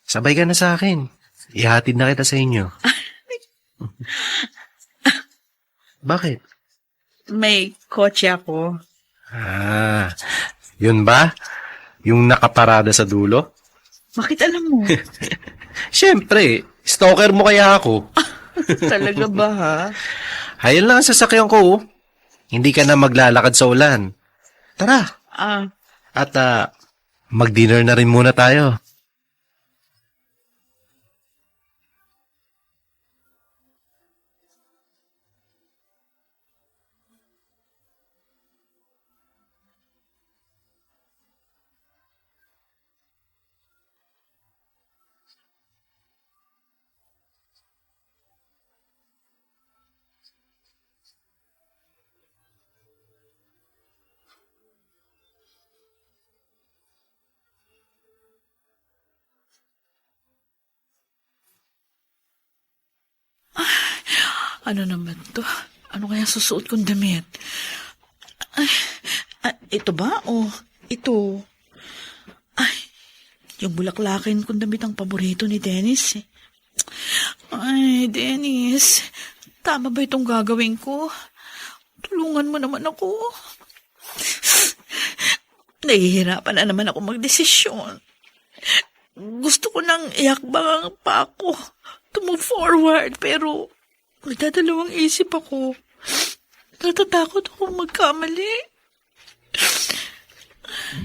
S8: Sabay ka na sa akin. Ihatid na kita sa inyo. Bakit?
S2: May kotse ako.
S8: Yun ba? Yung nakaparada sa dulo?
S2: Bakit alam mo?
S8: Siyempre, stalker mo kaya ako.
S2: Talaga ba, ha?
S8: Hayal lang ang sasakyan ko. Hindi ka na maglalakad sa ulan. Tara. At mag-dinner na rin muna tayo.
S2: Ano naman to? Ano kaya susuot kong damit? Ito ba? O ito? Ay, yung bulaklakin kong damit ang paborito ni Dennis. Ay, Dennis. Tama ba itong gagawin ko? Tulungan mo naman ako. Nahihirapan na naman ako magdesisyon. Gusto ko nang iakbang ang pa ako to move forward, pero nagdadalawang isip ako. Natatakot ako magkamali.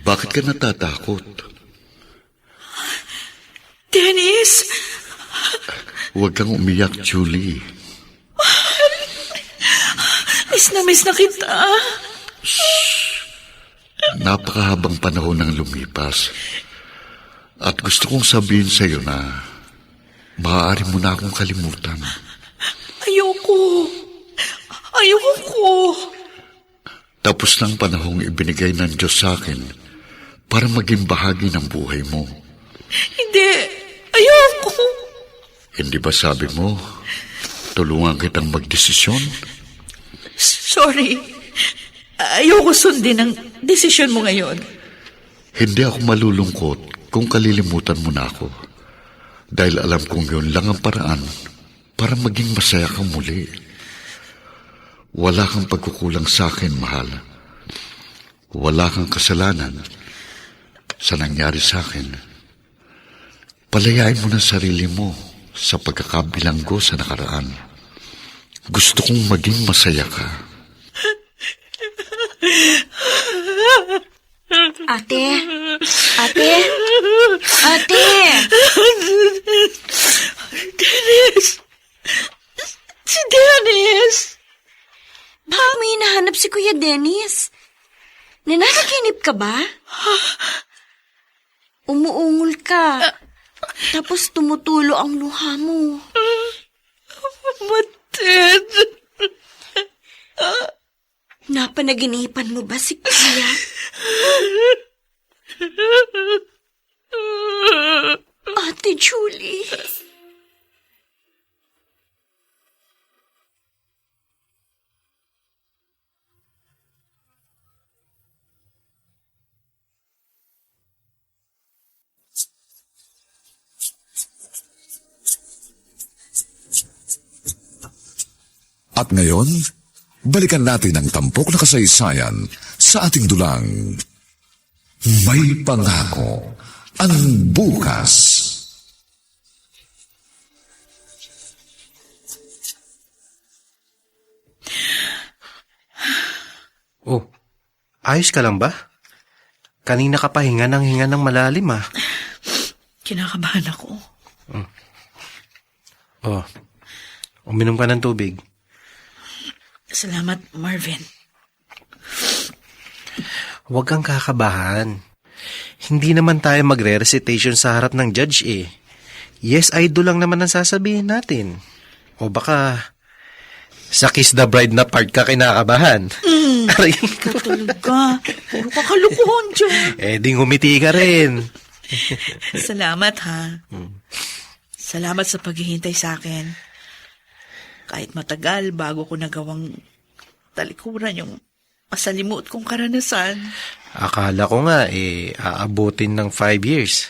S3: Bakit ka natatakot?
S2: Dennis!
S3: Huwag kang umiyak, Julie.
S2: Miss na kita.
S3: Napakahabang panahon nang lumipas. At gusto kong sabihin sa iyo na maaari mo na akong kalimutan.
S2: Ayoko.
S3: Tapos ng panahong ibinigay ng Diyos sa akin para maging bahagi ng buhay mo.
S2: Hindi. Ayoko.
S3: Hindi ba sabi mo, tulungan kitang magdesisyon?
S2: Sorry. Ayoko sundin ang desisyon mo ngayon.
S3: Hindi ako malulungkot kung kalilimutan mo na ako. Dahil alam kong yun lang ang paraan para maging masaya kang muli. Wala kang pagkukulang sa akin, mahal. Wala kang kasalanan sa nangyari sa akin. Palayain mo na sarili mo sa pagkakabilanggo sa nakaraan. Gusto kong maging masaya ka.
S4: Ate!
S2: Dennis! Si Dennis!
S4: Bakit mo hinahanap si Kuya Dennis? Nananaginip ka ba? Umuungol ka. Tapos tumutulo ang luha mo.
S2: Matid!
S4: Napanaginipan mo ba si Kuya? Ate Julie.
S1: At ngayon, balikan natin ang tampok na kasaysayan sa ating dulang May Pangako ang Bukas.
S8: Oh, ayos ka lang ba? Kanina ka pa hinga ng malalim ah.
S2: Kinakabahan ako.
S8: Oh, uminom ka ng tubig.
S2: Salamat, Marvin.
S8: Huwag kang kakabahan. Hindi naman tayo magre-recitation sa harap ng judge eh. Yes, I do lang naman ang sasabihin natin. O baka sa Kiss the Bride na part ka kinakabahan. Aray ko.
S2: Talaga. Puro kakalukuhan dyan.
S8: Di ngumiti ka rin.
S2: Salamat, ha. Salamat sa paghihintay sa akin. Kahit matagal bago ko nagawang talikuran yung masalimuot kong karanasan.
S8: Akala ko nga aabutin ng 5 years.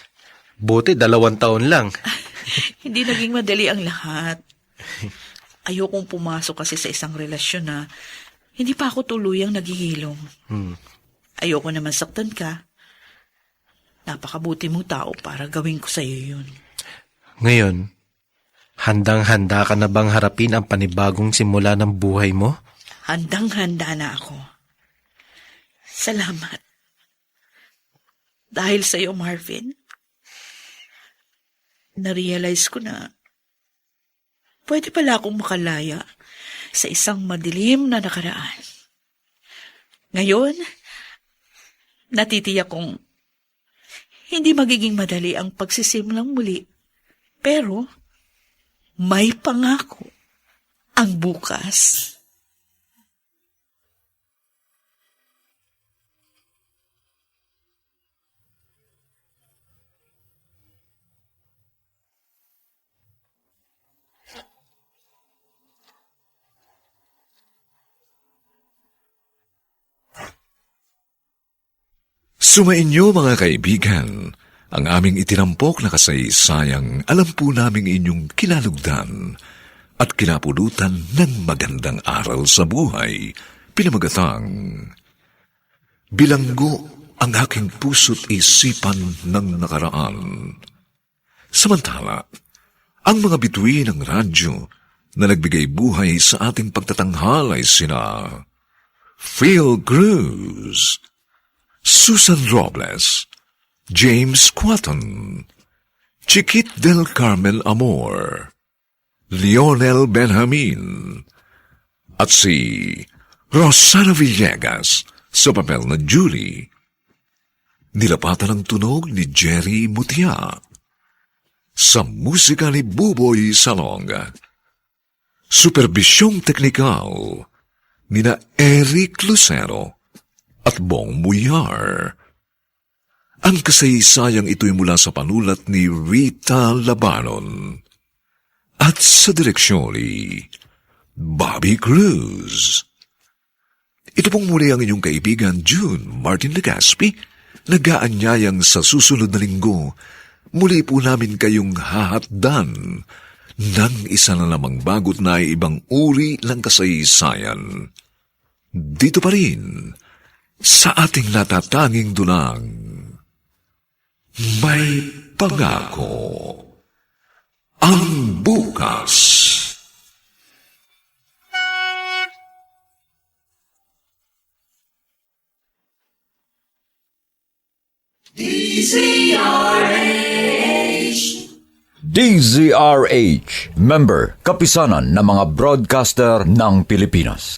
S8: Buti 2 taon lang.
S2: Hindi naging madali ang lahat. Ayokong pumasok kasi sa isang relasyon na hindi pa ako tuluyang naghihilom. Ayoko naman saktan ka. Napakabuti mong tao para gawin ko sa'yo yun.
S8: Ngayon, handang-handa ka na bang harapin ang panibagong simula ng buhay mo?
S2: Handang-handa na ako. Salamat. Dahil sa'yo, Marvin, na-realize ko na pwede pala akong makalaya sa isang madilim na nakaraan. Ngayon, natitiyak kong hindi magiging madali ang pagsisimulang muli. Pero, may pangako ang bukas.
S1: Sumainyo mga kaibigan, ang aming itinampok na kasaysayang alam po naming inyong kinalugdan at kinapulutan ng magandang aral sa buhay, pinamagatang bilanggo ang aking puso't isipan ng nakaraan. Samantala, ang mga bituin ng radyo na nagbigay buhay sa ating pagtatanghal ay sina Phil Cruz, Susan Robles, James Quatton, Chiquit del Carmel Amor, Lionel Benjamin, at si Rosana Villegas sa papel na Julie. Nilapatan ang tunog ni Jerry Mutia. Sa musika ni Buboy Salonga. Superbisyong teknikal nina Eric Lucero at Bong Muyar. Ang kasaysayang ito'y mula sa panulat ni Rita Labanon at sa direksyon ni Bobby Cruz. Ito pong muli ang inyong kaibigan June Martin Legaspi, nag-aanyayang sa susunod na linggo, muli po namin kayong hahatdan ng isa na namang bagot na ibang uri ng kasaysayan. Dito pa rin, sa ating natatanging dunang, may pangako ang bukas.
S6: DZRH, member, kapisanan ng mga broadcaster ng Pilipinas.